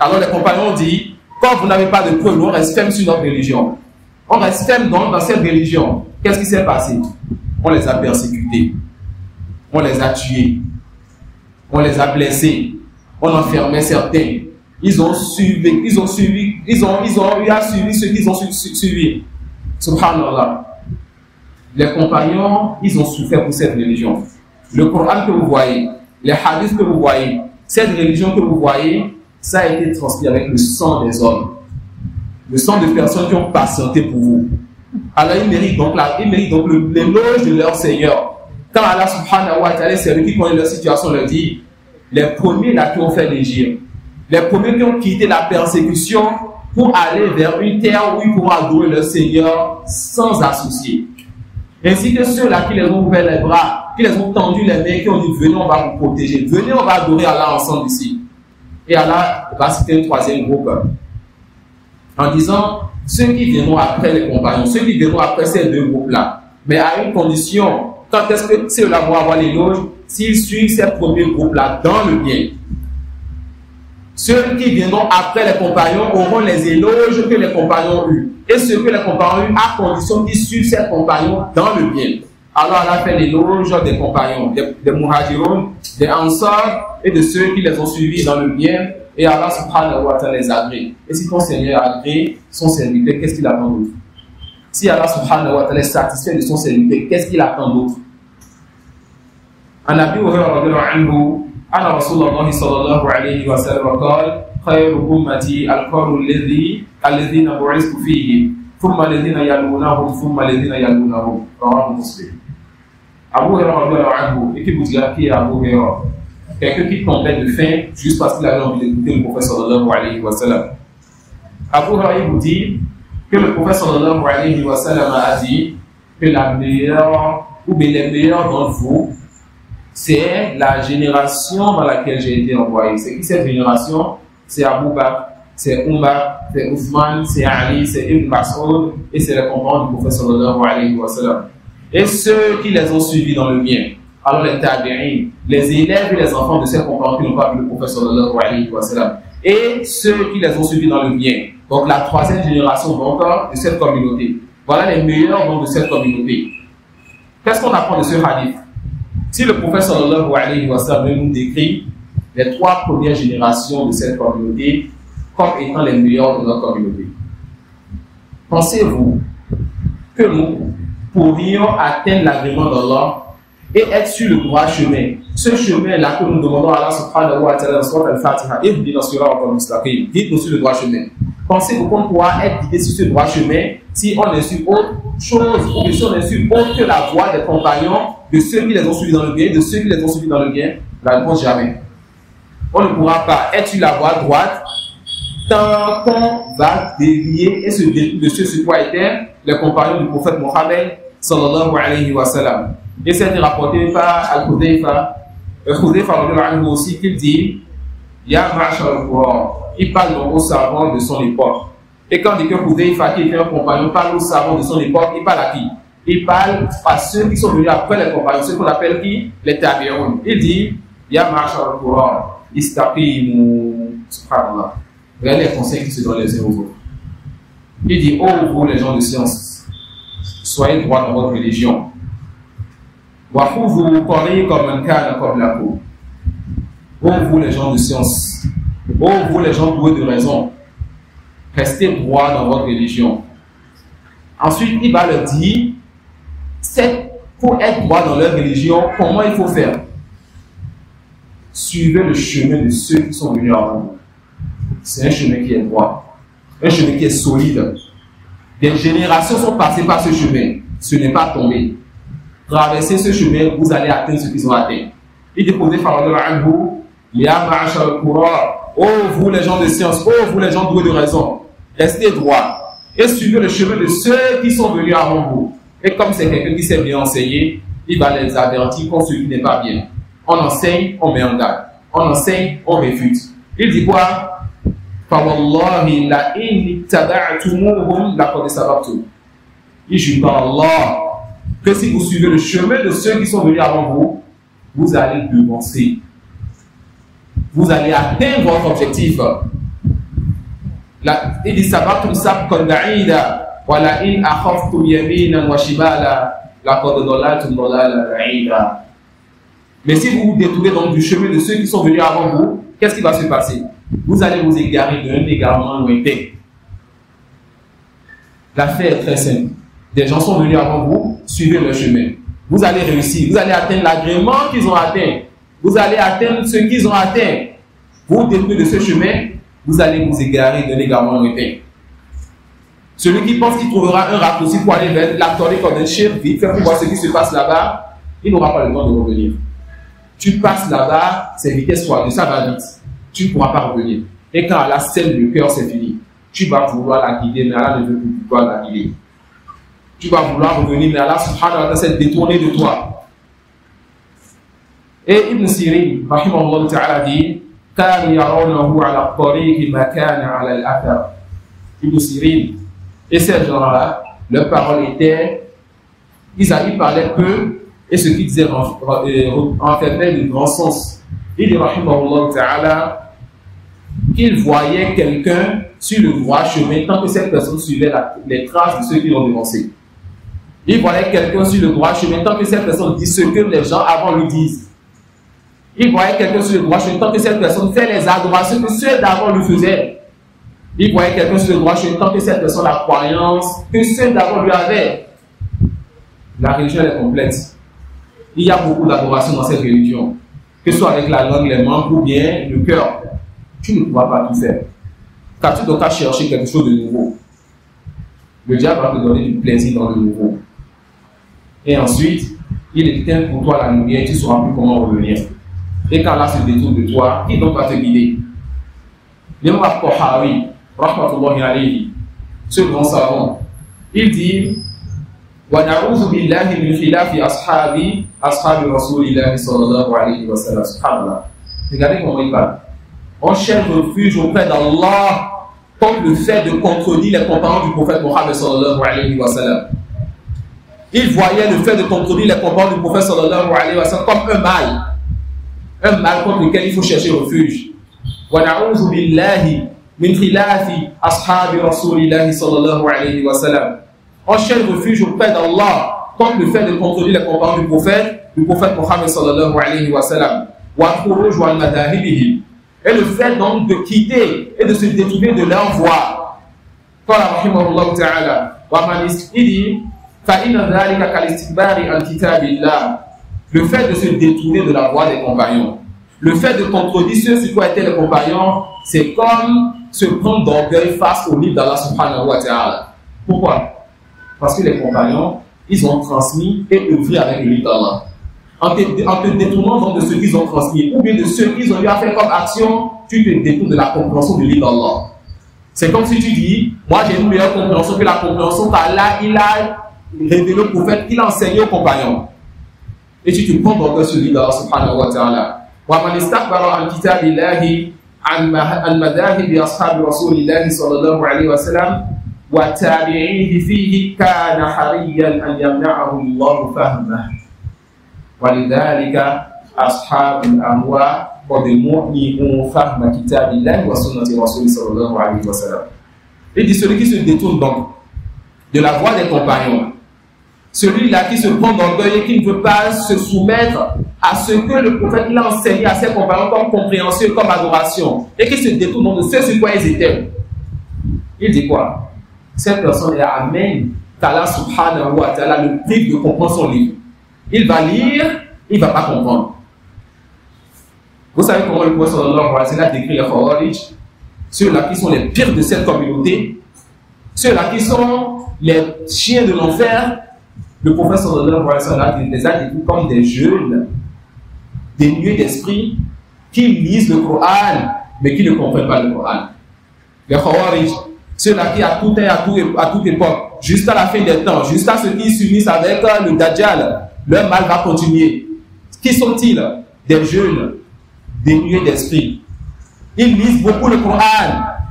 Alors les compagnons ont dit quand vous n'avez pas de preuves, nous on reste ferme sur notre religion. On reste ferme dans cette religion. Qu'est-ce qui s'est passé? On les a persécutés. On les a tués. On les a blessés, on enfermait certains. Ils ont suivi ceux qu'ils ont suivi. Subhanallah. Les compagnons, ils ont souffert pour cette religion. Le Coran que vous voyez, les hadiths que vous voyez, cette religion que vous voyez, ça a été transmis avec le sang des hommes. Le sang de personnes qui ont patienté pour vous. Alors ils méritent donc l'éloge de leur Seigneur. Quand Allah subhanahu wa ta'ala, c'est lui qui connaît leur situation, leur dit, les premiers là qui ont fait l'Égypte, les premiers qui ont quitté la persécution pour aller vers une terre où ils pourront adorer leur Seigneur sans associer. Ainsi que ceux-là qui les ont ouvert les bras, qui les ont tendu les mains, qui ont dit, venez, on va vous protéger, venez, on va adorer Allah ensemble ici. Et Allah va citer un troisième groupe en disant, ceux qui viendront après les compagnons, ceux qui viendront après ces deux groupes-là, mais à une condition. Quand est-ce que ceux-là vont avoir l'éloge? S'ils suivent ces premiers groupes-là dans le bien. Ceux qui viendront après les compagnons auront les éloges que les compagnons ont eus. Et ceux que les compagnons ont eus, à condition qu'ils suivent ces compagnons dans le bien. Alors Allah fait l'éloge des compagnons, des muhajiroun, des ansar et de ceux qui les ont suivis dans le bien. Et Allah subhanahu wa ta'ala les agrée. Et si ton Seigneur agrée son serviteur, qu'est-ce qu'il attend d'autre? Si Allah subhanahu wa ta'ala est satisfait de son serviteur, qu'est-ce qu'il attend d'autre? عن أبي هريرة رضي الله عنه أن رسول الله صلى الله عليه وسلم قال خير أمتي القرن الذين بعثت فيه ثم الذين يلونهم ثم الذين يلونهم رواه مسلم. Abu Hurairah رضي الله عنه, et qui vous dira qui est Abu Hurairah? Quelqu'un qui tombait de faim juste parce qu'il avait envie d'écouter le prophète sallallahu alayhi wa sallam. Abu Hurairah vous dit que le prophète sallallahu alayhi wa sallam a dit que la meilleure ou bien les meilleurs d'entre vous, c'est la génération dans laquelle j'ai été envoyé. C'est qui cette génération? C'est Abu Bakr, c'est Umar, c'est Ousmane, c'est Ali, c'est Ibn Mas'ud et c'est les compagnons du prophète sallallahu alayhi wa sallam. Et ceux qui les ont suivis dans le bien. Alors les tabi'in, les élèves et les enfants de ces compagnons qui n'ont pas vu le prophète sallallahu alayhi wa sallam. Et ceux qui les ont suivis dans le bien. Donc la troisième génération donc de cette communauté. Voilà les meilleurs donc de cette communauté. Qu'est-ce qu'on apprend de ce hadith? Si le prophète sallallahu alayhi wa sallam nous décrit les trois premières générations de cette communauté comme étant les meilleures de notre communauté, pensez-vous que nous pourrions atteindre l'agrément d'Allah et être sur le droit chemin? Ce chemin-là que nous demandons à Allah subhanahu wa ta'ala dans Al-Fatiha, et vous dites dans Surah Al-Mustaqim, dites-nous sur le droit chemin. Pensez-vous qu'on pourra être guidé sur ce droit chemin si on est sur autre chose, ou si on est sur autre que la voie des compagnons, de ceux qui les ont suivis dans le bien, de ceux qui les ont suivis dans le bien? La réponse, jamais. On ne pourra pas être sur la voie droite tant qu'on va dévier et se détourner de ce sur quoi étaient les compagnons du prophète Mohammed sallallahu alayhi wa sallam. Et c'est rapporté par Al-Hudayfa. Al-Hudayfa aussi qu'il dit Ya ma'ashar al-Qur'an. Il parle donc aux savants de son époque. Et quand on dit que Hudayfa, qui était un compagnon, parle aux savants de son époque, il parle à qui? Il parle à ceux qui sont venus après les compagnons, ceux qu'on appelle qui? Les tabi'un. Il dit Ya ma'ashar al-Qur'an. Istaqimu. Subhanallah. Regardez les conseils qui se donnent les uns aux autres. Il dit oh vous les gens de science, soyez droits dans votre religion. Wa khudhu tariqan man kana qablakum. Oh vous les gens de science, oh vous les gens doués de raison, restez droits dans votre religion. Ensuite il va leur dire pour être droit dans leur religion, comment il faut faire? Suivez le chemin de ceux qui sont venus avant vous. C'est un chemin qui est droit, un chemin qui est solide. Des générations sont passées par ce chemin, ce n'est pas tombé. traversez ce chemin, vous allez atteindre ce qu'ils ont atteint. Il déposait Faradul Ya Ma'ashar al-Qura, oh vous les gens de science, oh vous les gens doués de raison, restez droit et suivez le chemin de ceux qui sont venus avant vous. Et comme c'est quelqu'un qui sait bien enseigner, il va les avertir contre ce qui n'est pas bien. On enseigne, on met en garde. On enseigne, on réfute. Il dit quoi? Fawallahi la in taba'tumuhum laqad sabaqtum. Il jure par Allah que si vous suivez le chemin de ceux qui sont venus avant vous, vous allez devancer. Vous allez atteindre votre objectif. Il dit sabaqtum sabqan ba'ida wa la in akhaftum yaminan wa shimala laqad dalaltum dalalan ba'ida. Mais si vous vous détournez donc du chemin de ceux qui sont venus avant vous, qu'est-ce qui va se passer? Vous allez vous égarer d'un égarement lointain. L'affaire est très simple. Des gens sont venus avant vous, suivez leur chemin. Vous allez réussir, vous allez atteindre l'agrément qu'ils ont atteint. Vous allez atteindre ce qu'ils ont atteint. Vous vous détournez de ce chemin, vous allez vous égarer d'un égarement lointain. Celui qui pense qu'il trouvera un raccourci pour aller vers la tordée comme un chien, vite fait pour voir ce qui se passe là-bas, il n'aura pas le temps de revenir. Tu passes là-bas, c'est vitesse fois 2, ça va vite. Tu ne pourras pas revenir. Et quand la scène du cœur, c'est fini. Tu vas vouloir la guider, mais Allah ne veut plus pouvoir la guider. Tu vas vouloir revenir, mais Allah subhanahu wa ta'ala s'est détourné de toi. Et Ibn Sirin, rahimahullah ta'ala dit, كَانُوا يَرَوْنَهُ عَلَى الطَّرِيقِ مَا كَانَ عَلَى الْأَثَرِ. Ibn Sirin et ces gens-là, leur parole était, ils parlaient peu, et ce qu'ils disaient enfermait de grand sens. Il dit, rahimahullah ta'ala, qu'il voyait quelqu'un sur le droit chemin tant que cette personne suivait les traces de ceux qui l'ont devancé. Il voyait quelqu'un sur le droit chemin tant que cette personne dit ce que les gens avant lui disent. Il voyait quelqu'un sur le droit chemin tant que cette personne fait les adorations que ceux d'avant lui faisaient. Il voyait quelqu'un sur le droit chemin tant que cette personne a la croyance que ceux d'avant lui avaient. La religion est complète. Il y a beaucoup d'adoration dans cette religion, que ce soit avec la langue, les membres ou bien le cœur. Tu ne pourras pas tout faire. Car tu dois chercher quelque chose de nouveau. Le diable va te donner du plaisir dans le nouveau. Et ensuite, il éteint pour toi la lumière et tu ne sauras plus comment revenir. Et quand là se détourne de toi, qui donc va te guider? L'imam Al-Tahawi, rahmatullahi alayhi, ce grand savant, il dit وَنَعُوذُ بِاللَّهِ مِنْ خِلَافِ أَصْحَابِ رَسُولِ اللَّهِ صَلَّى اللَّهُ عَلَيْهِ وَسَلَّمَ. Subhanallah. Regardez comment il parle. On cherche refuge auprès d'Allah contre le fait de contredire les compagnons du prophète Mohammed sallallahu alayhi wa sallam. Il voyait le fait de contredire les compagnons du prophète sallallahu alayhi wa sallam comme un mal contre lequel il faut chercher refuge. وَنَعُوذُ بِاللَّهِ مِنْ خِلَافِ أَصْحَابِ رَسُولِ اللَّهِ صَلَّى اللَّهُ عَلَيْهِ وَسَلَّمَ. On cherche refuge auprès d'Allah contre le fait de contredire les compagnons du prophète Mohammed sallallahu alayhi wa sallam. وَالْخُرُوجُ عَنْ مَذَاهِبِهِمْ. Et le fait donc de quitter et de se détourner de leur voie. قال رحمه الله تعالى ومن dit فإن ذلك كالاستكبار عن كتاب الله. Le fait de se détourner de la voie des compagnons, le fait de contredire ceux sur quoi étaient les compagnons, c'est comme se prendre d'orgueil face au livre d'Allah subhanahu wa ta'ala. Pourquoi? Parce que les compagnons, ils ont transmis et œuvré avec le livre d'Allah. En te détournant donc de ce qu'ils ont transmis, ou bien de ce qu'ils ont eu à faire comme action, tu te détournes de la compréhension du livre d'Allah. C'est comme si tu dis, moi j'ai une meilleure compréhension que la compréhension qu'Allah il a révélé au prophète, qu'il a enseigné aux compagnons. Et tu te prends d'orgueil sur le livre d'Allah subhanahu wa ta'ala. وَمَنِ اسْتَكْبَرَ عَنْ كِتَابِ اللَّهِ عَنْ مَذَاهِبِ أَصْحَابِ رَسُولِ اللَّهِ صَلَّى اللَّهُ عَلَيْهِ وَسَلَّمَ وَتَابِعِيهِ فِيهِ كَانَ حَرِيًّا أَنْ يَمْنَعَهُ اللَّهُ فَهْمَهُ. وَلِذَلِكَ أَصْحَابُ الْأَهْوَاءِ قَدْ مُؤْمِنُوا فَهْمَ كِتَابِ اللَّهِ وَسُنَّةِ رَسُولِهِ صَلَّى اللَّهُ عَلَيْهِ وَسَلَّمَ. Il dit celui qui se détourne donc de la voie des compagnons, celui-là qui se prend d'orgueil et qui ne veut pas se soumettre à ce que le prophète l'a enseigné à ses compagnons comme compréhension, comme adoration, et qui se détourne de ce sur quoi ils étaient. Il dit quoi? Cette personne est amène qu'Allah subhanahu wa ta'ala le prive de comprendre son livre. Il va lire, il ne va pas comprendre. Vous savez comment le prophète sallallahu alayhi wa sallam décrit les Khawarij? Ceux-là qui sont les pires de cette communauté, ceux-là qui sont les chiens de l'enfer. Le prophète sallallahu alayhi wa sallam les a décrits comme des jeunes, dénués d'esprit, qui lisent le Coran, mais qui ne comprennent pas le Coran. Les Khawarij, ceux-là qui à toute époque, jusqu'à la fin des temps, jusqu'à ceux qui s'unissent avec le Dajjal, leur mal va continuer. Qui sont-ils? Des jeunes, dénués d'esprit. Ils lisent beaucoup le Coran,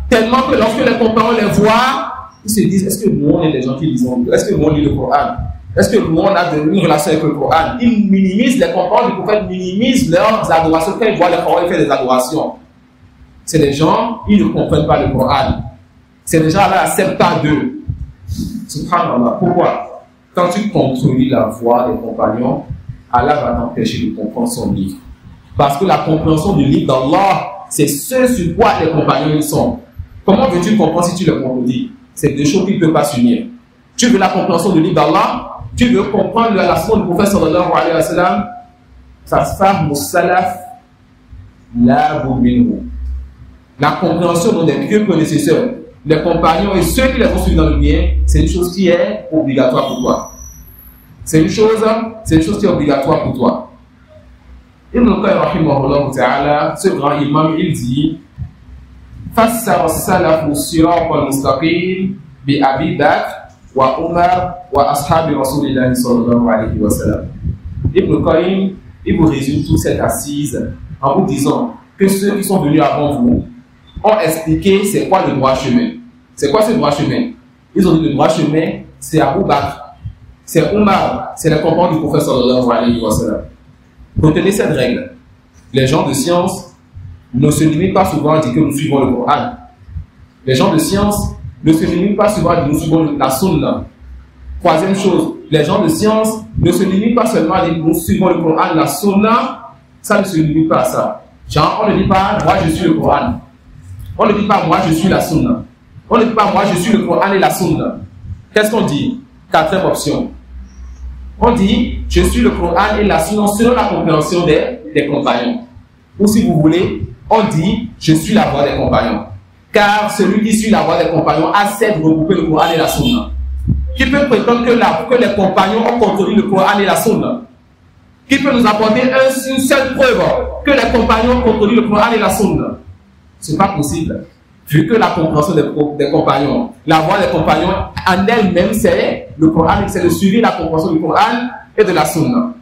tellement que lorsque les compagnons les voient, ils se disent, est-ce que nous on est des gens qui lisent? Est-ce que nous on lit le Coran? Est-ce que nous on a une relation avec le Coran? Ils minimisent, les compagnons du prophète minimisent leurs adorations. Quand ils voient les Coran, ils font des adorations. C'est des gens, ils ne comprennent pas le Coran. C'est des gens-là acceptent pas d'eux. Subhanallah. Pourquoi? Quand tu contrôles la voix des compagnons, Allah va t'empêcher de comprendre son livre. Parce que la compréhension du livre d'Allah, c'est ce sur quoi les compagnons sont. Comment veux-tu comprendre si tu le contredis? C'est deux choses qui ne peuvent pas s'unir. Tu veux la compréhension du livre d'Allah, tu veux comprendre la sunna du prophète sallallahu alayhi wa sallam, fasfahmu salaf la minhu. La compréhension des pieux prédécesseurs, les compagnons et ceux qui les ont suivis dans le bien, c'est une chose qui est obligatoire pour toi. C'est une chose qui est obligatoire pour toi. Ibn al-Qayyim rahimahullah ta'ala, ce grand imam, il dit fassara as-salaf as-sirat al-mustaqim bi Abi Bakr wa Umar wa ashabi Rasulillah sallallahu alayhi wa sallam. Ibn al-Qayyim, il vous résume toute cette assise en vous disant que ceux qui sont venus avant vous ont expliqué c'est quoi le droit chemin. C'est quoi ce droit chemin? Ils ont dit le droit chemin, c'est Abu Bakr, c'est Umar, c'est les compagnons du prophète sallallahu alayhi wa sallam. Retenez cette règle. Les gens de science ne se limitent pas souvent à dire que nous suivons le Coran. Les gens de science ne se limitent pas souvent à dire que nous suivons la sunna. Troisième chose, les gens de science ne se limitent pas seulement à dire que nous suivons le Coran, la sunna. Ça ne se limite pas à ça. Genre, on ne dit pas moi je suis le Coran. On ne dit pas moi je suis la sunna. On ne dit pas moi je suis le Coran et la sunna. Qu'est-ce qu'on dit? Quatrième option. On dit je suis le Coran et la sunna selon la compréhension des compagnons. Ou si vous voulez, on dit je suis la voix des compagnons. Car celui qui suit la voix des compagnons accepte de regrouper le Coran et la sunna. Qui peut prétendre que les compagnons ont contredit le Coran et la sunna? Qui peut nous apporter une seule preuve que les compagnons ont contredit le Coran et la sunna? Ce n'est pas possible. Vu que la compréhension des compagnons, la voix des compagnons en elle-même, c'est le Coran, c'est le suivi de la compréhension du Coran et de la sunna.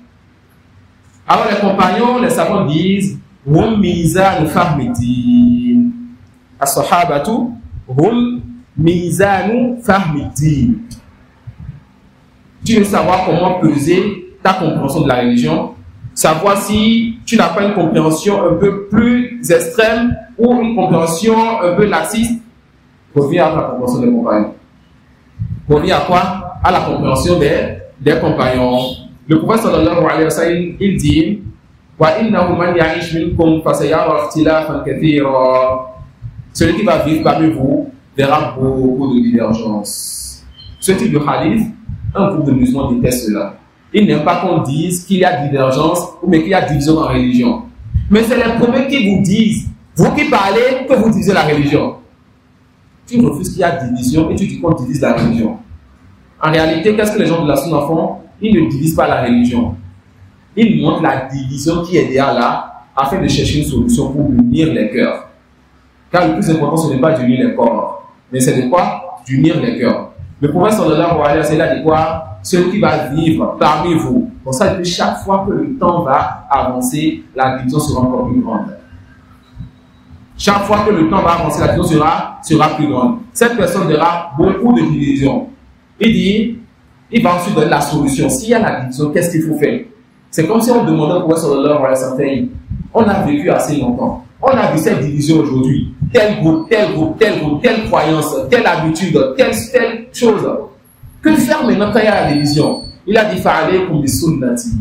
Alors les compagnons, les savants disent hum mizanu fahmidin. As-sahabatu hum mizanu fahmidin. Tu veux savoir comment peser ta compréhension de la religion, savoir si tu n'as pas une compréhension un peu plus extrême ou une compréhension un peu laxiste, reviens à la compréhension des compagnons. Reviens à quoi? À la compréhension des compagnons. Le prophète sallallahu alayhi wa sallam, il dit wa innahu man ya'ish minkum fasayara ikhtilafan kathira. Celui qui va vivre parmi vous verra beaucoup de divergences. Ce type de hadith, un groupe de musulmans déteste cela. Ils n'aiment pas qu'on dise qu'il y a divergence ou mais qu'il y a division en religion. Mais c'est les premiers qui vous disent, vous qui parlez, que vous divisez la religion. Tu refuses qu'il y a division et tu dis qu'on divise la religion. En réalité, qu'est-ce que les gens de la sunna font? Ils ne divisent pas la religion. Ils montrent la division qui est derrière là afin de chercher une solution pour unir les cœurs. Car le plus important, ce n'est pas d'unir les corps, mais c'est de quoi? D'unir les cœurs. Le prophète sallallahu alayhi wa sallam dit quoi? Celui qui va vivre parmi vous. Pour ça, chaque fois que le temps va avancer, la division sera encore plus grande. Chaque fois que le temps va avancer, la division sera plus grande. Cette personne verra beaucoup de divisions. Il va ensuite donner la solution. S'il y a la division, qu'est-ce qu'il faut faire? C'est comme si on demandait au prophète sallallahu alayhi wa sallam, on a vécu assez longtemps. On a vu cette division aujourd'hui. Tel groupe, telle croyance, telle habitude, telle chose. Que faire maintenant quand il y a la division? Il a dit fa'alaykum bi sunnati.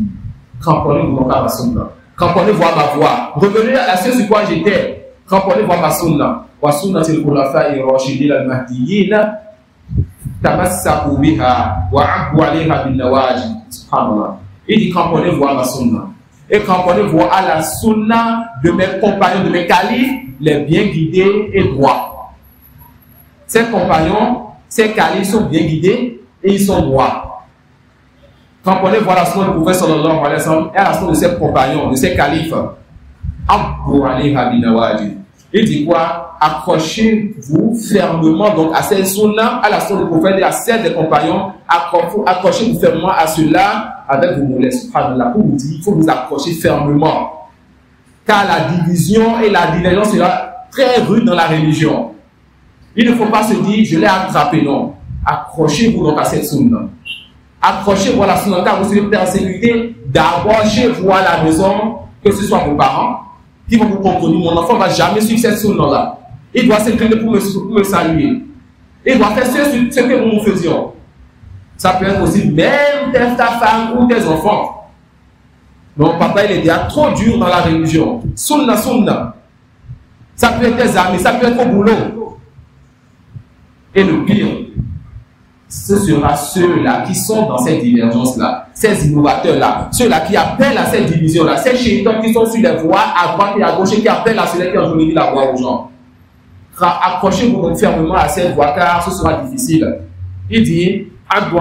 Cramponnez-vous à ma sunna. Cramponnez-vous à ma voix. Revenez à ce sur quoi j'étais. Cramponnez-vous à ma sunna. Wa sunnati al-khulafa'i ar-rashidin al-mahdiyyin. Tamassaku biha wa 'abdu 'alayha bin nawajid. Subhanallah. Il dit cramponnez-vous à ma sunna. Et cramponnez-vous à la sunna de mes compagnons, de mes califes, les bien guidés et droits. Ces compagnons, ces califes sont bien guidés et ils sont droits. Cramponnez-vous à la sunna du prophète sallallahu alayhi wa sallam et à la sunna de ses compagnons, de ses califes. Abou alayha binawadi. Il dit quoi? Accrochez-vous fermement donc à cette sunna, à la sunna du prophète et à celle des compagnons. Accrochez-vous fermement à cela avec vos mollets. Subhanallah. Pour vous dire, il faut vous accrocher fermement. Car la division et la divergence sera très rude dans la religion. Il ne faut pas se dire, je l'ai attrapé, non. Accrochez-vous donc à cette sunna. Accrochez-vous à la sunna, car vous serez persécuté d'abord chez vous à la maison, que ce soit vos parents, qui vont vous comprendre. Mon enfant ne va jamais suivre cette sunna-là. Il doit s'incliner pour me saluer. Il doit faire ce que nous faisions. Ça peut être aussi même ta femme ou tes enfants. Donc, papa, il est déjà trop dur dans la religion. Sunna, sunna. Ça peut être tes amis, ça peut être au boulot. Et le pire, ce sera ceux-là qui sont dans cette divergence-là, ces innovateurs-là, ceux-là qui appellent à cette division-là, ces chétans qui sont sur les voies à droite et à gauche et qui appellent à celui qui a donné la voie aux gens. Accrochez-vous donc fermement à cette voie car ce sera difficile. Il dit, attention.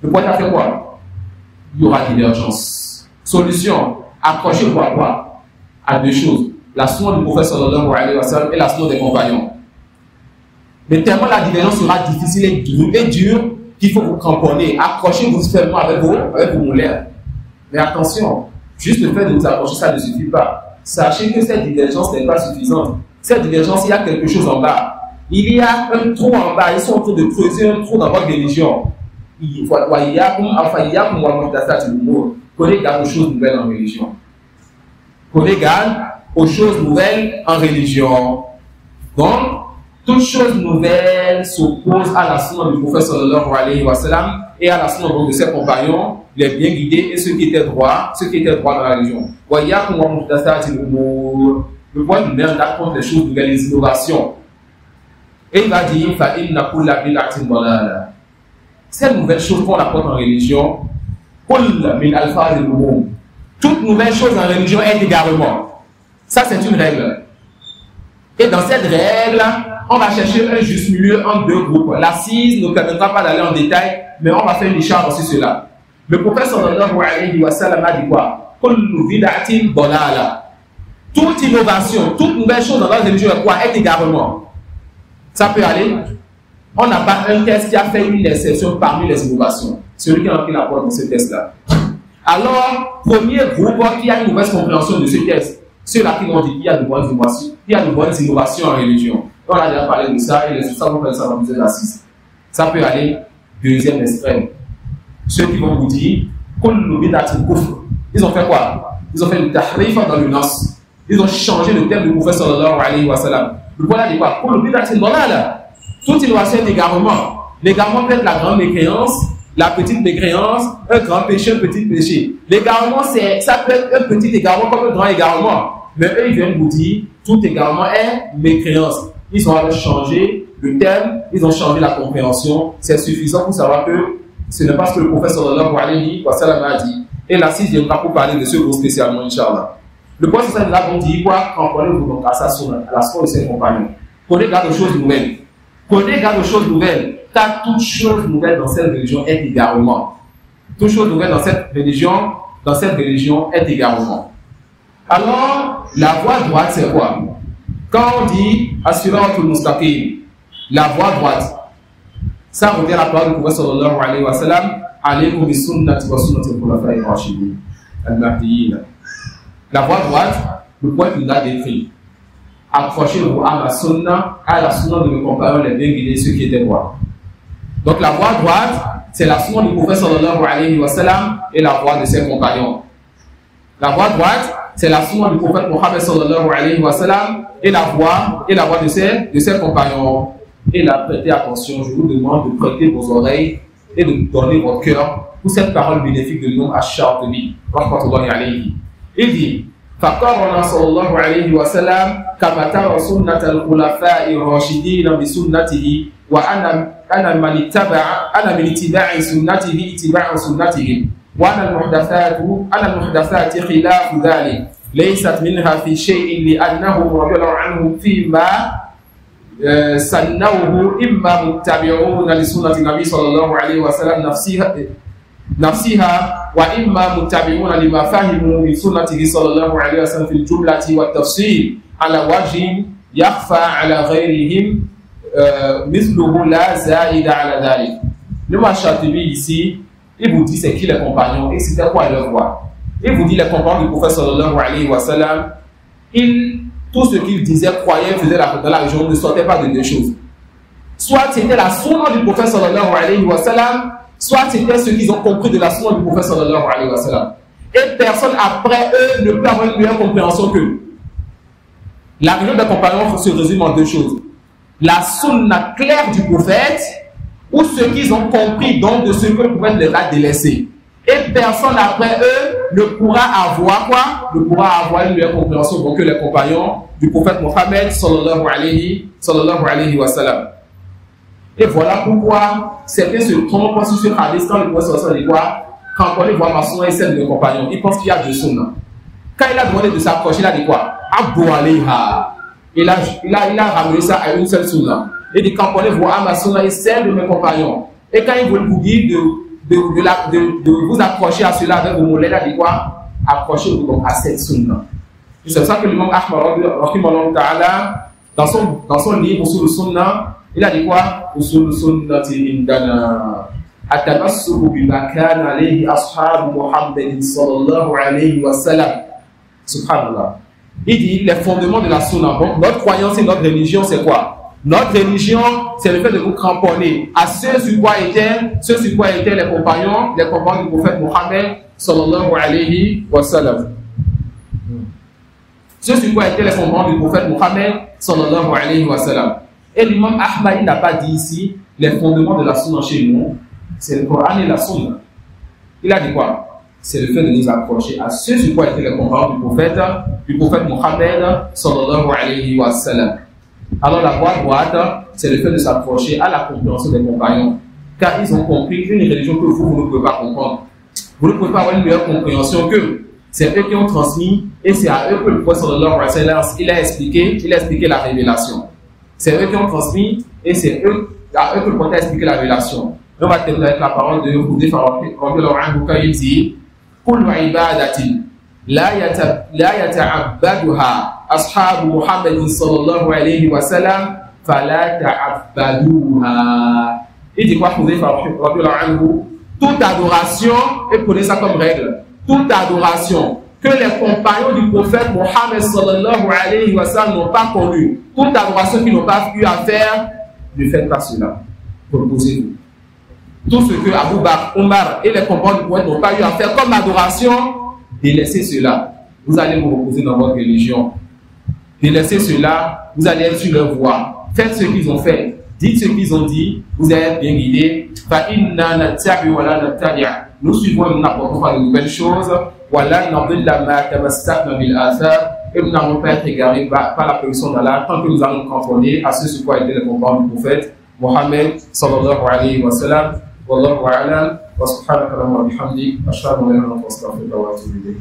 Le point a fait quoi? Il y aura divergence. Solution, accrochez-vous à quoi? À deux choses. La sunna du prophète sallallahu alayhi wa sallam et la sunna des compagnons. Mais tellement la divergence sera difficile et dure qu'il faut vous cramponner. Accrochez-vous fermement avec vos mollets. Mais attention, juste le fait de vous accrocher, ça ne suffit pas. Sachez que cette divergence n'est pas suffisante. Cette divergence, il y a quelque chose en bas. Il y a un trou en bas. Ils sont en train de creuser un trou dans votre religion. Prenez garde aux choses nouvelles en religion. Prenez garde aux choses nouvelles en religion. Donc, toute chose nouvelle s'oppose à la sunna du prophète sallallahu alayhi wa sallam et à la sunna de ses compagnons, les bien guidés et ceux qui étaient droits dans la religion. Le point du maire là contre les choses nouvelles, les innovations. Et il va dire, cette nouvelle chose qu'on apporte en religion, toute nouvelle chose en religion est égarement. Ça, c'est une règle. Et dans cette règle, on va chercher un juste milieu entre deux groupes. L'assise ne permettra pas d'aller en détail, mais on va faire une échange sur cela. Le prophète sallallahu alayhi wa sallam a dit quoi? Toute innovation, toute nouvelle chose dans la religion est quoi? Est égarement. Ça peut aller. On n'a pas un test qui a fait une exception parmi les innovations. Celui qui a pris la porte dans ce test-là. Alors, premier groupe qui a une mauvaise compréhension de ce test, ceux-là qui vont dire qu'il y a de bonnes innovations, en religion. On a déjà parlé de ça et les ça vont faire ça dans plusieurs assises. Ça peut aller deuxième extrême. Ceux qui vont vous dire ils ont fait quoi? Ils ont fait le tahrif dans le nas. Ils ont changé le thème du prophète sallallahu alayhi wa sallam. Le voilà dit quoi? Toute innovation est égarement. L'égarement peut être la grande mécréance, la petite mécréance, un grand péché, un petit péché. L'égarement, ça peut être un petit égarement comme un grand égarement. Mais eux, ils viennent vous dire, tout égarement est mécréance. Ils ont changé le thème, ils ont changé la compréhension. C'est suffisant pour savoir que ce n'est pas ce que le prophète sallallahu alayhi wa sallam a dit. Et la 6 viendra pour parler de ce groupe spécialement, Inch'Allah. Le point social de là, on dit quoi? Comprenez-vous donc à sa sunna, à la sunna de ses compagnons. Prenez garde aux choses nouvelles. Prenez garde aux choses nouvelles. Car toute chose nouvelle dans cette religion est égarement. Toute chose nouvelle dans cette religion est égarement. Alors, la voie droite, c'est quoi? Quand on dit as-siratul mustaqim, la voie droite, ça revient à la parole du prophète sallallahu alayhi wa sallam, alaykum bi sunnati wa sunnati al-khulafa'i ar-rashidin al-mahdiyyin. La voie droite, le point qu'il a décrit. Accrochez-vous à la sunna de mes compagnons les bien guidés, ceux qui étaient droits. Donc la voie droite, c'est la sunna du prophète sallallahu alayhi wa sallam et la voie de ses compagnons. La voie droite, c'est la sunna du prophète Mohammed sallallahu alayhi wa sallam et la voie de ses compagnons. Et là, prêtez attention, je vous demande de prêter vos oreilles et de donner votre cœur pour cette parole bénéfique de l'imam Ash-Shatibi. Il dit, فقرنا صلى الله عليه وسلم كما ترى سنة الخلفاء الراشدين بسنته وأنا من اتباع سنته اتباع سنتهم وأنا المحدثات خلاف ذلك ليست منها في شيء لأنه رضي الله عنه سنوه إما متبعون لسنة النبي صلى الله عليه وسلم نفسها وإما متبعون لما فهموا من سنته صلى الله عليه وسلم في الجملة والتفصيل على وجه يخفى على غيرهم مثله لا زائد على ذلك. Le Chatibi ici, il vous dit c'est qui les compagnons et c'était quoi leur voix. Il vous dit les compagnons du prophète sallallahu alayhi wa sallam, tout ce qu'ils disaient, croyaient, faisaient dans la région ne sortait pas de deux choses. Soit c'était la sunna du prophète sallallahu alayhi wa sallam, soit c'était ce qu'ils ont compris de la sunna du prophète sallallahu alayhi wa sallam. Et personne après eux ne peut avoir une meilleure compréhension qu'eux. La région des compagnons se résume en deux choses. La sunna claire du prophète ou ce qu'ils ont compris donc de ce que le prophète les a délaissés. Et personne après eux ne pourra avoir quoi? Ne pourra avoir une meilleure compréhension donc que les compagnons du prophète Mohammed sallallahu alayhi wa sallam. Et voilà pourquoi certains se trompent sur ce hadith quand le prophète sallallahu alayhi wa sallam dit quoi? Quand on voit ma sunna et celle de mes compagnons, ils pensent qu'il y a deux sunna. Quand il a demandé de s'approcher, il a dit quoi? Abou alayha. Il a ramené ça à une seule sunna. Il dit quand on voit ma sunna et celle de mes compagnons. Et quand il veut vous dire de vous accrocher à cela avec vos mollets, il a dit quoi? Accrochez-vous donc à cette sunna. C'est pour ça que l'imam Ahmad ta'ala, dans son livre Usul Sunna, il a dit quoi? Usul Sunnati indana atamassuku bima kana alayhi ashabu Muhammadin sallallahu alayhi wa sallam. Subhanallah. Il dit les fondements de la sunna. Donc notre croyance et notre religion, c'est quoi? Notre religion, c'est le fait de vous cramponner à ceux sur quoi étaient les compagnons du prophète Mohammed sallallahu alayhi wa sallam. Ceux sur quoi étaient les compagnons du prophète Mohammed sallallahu alayhi wa sallam. Et l'imam Ahmad, il n'a pas dit ici les fondements de la sunna chez nous, c'est le Coran et la sunna. Il a dit quoi? C'est le fait de nous approcher à ceux sur quoi étaient les compagnons du prophète Mohammed sallallahu alayhi wa sallam. Alors la voie droite, c'est le fait de s'approcher à la compréhension des compagnons. Car ils ont compris une religion que vous ne pouvez pas comprendre. Vous ne pouvez pas avoir une meilleure compréhension qu'eux. C'est eux qui ont transmis et c'est à eux que le prophète sallallahu alayhi wa sallam il a expliqué la révélation. C'est eux qui ont transmis et c'est à eux que le prophète a expliqué la révélation. On va terminer avec la parole de Hudayfa radiyallahu anhu quand il dit kullu ibadatin la yata'abbaduha أصحاب محمد صلى الله عليه وسلم فلا تعبدوها. Il dit quoi? Toute adoration, et prenez ça comme règle, toute adoration que les compagnons du prophète Mohammed sallallahu alayhi wa sallam n'ont pas connue, toute adoration qu'ils n'ont pas eu à faire, ne faites pas cela. Proposez-vous. Tout ce que Abu Bakr, Omar et les compagnons du prophète n'ont pas eu à faire comme adoration, délaissez cela. Vous allez vous reposer dans votre religion. Délaissez cela, vous allez être sur leur voie. Faites ce qu'ils ont fait, dites ce qu'ils ont dit, vous allez être bien guidés. Nous suivons et nous n'apportons pas de nouvelles choses. Et nous n'allons pas être égarés par la position d'Allah tant que nous allons cramponner à ce sur quoi étaient les compagnons du prophète Mohammed sallallahu alayhi wa sallam. Wallahu a'lam wa subhanaka wa bihamdik ashhadu an la ilaha illa anta astaghfiruka wa atubu ilayk.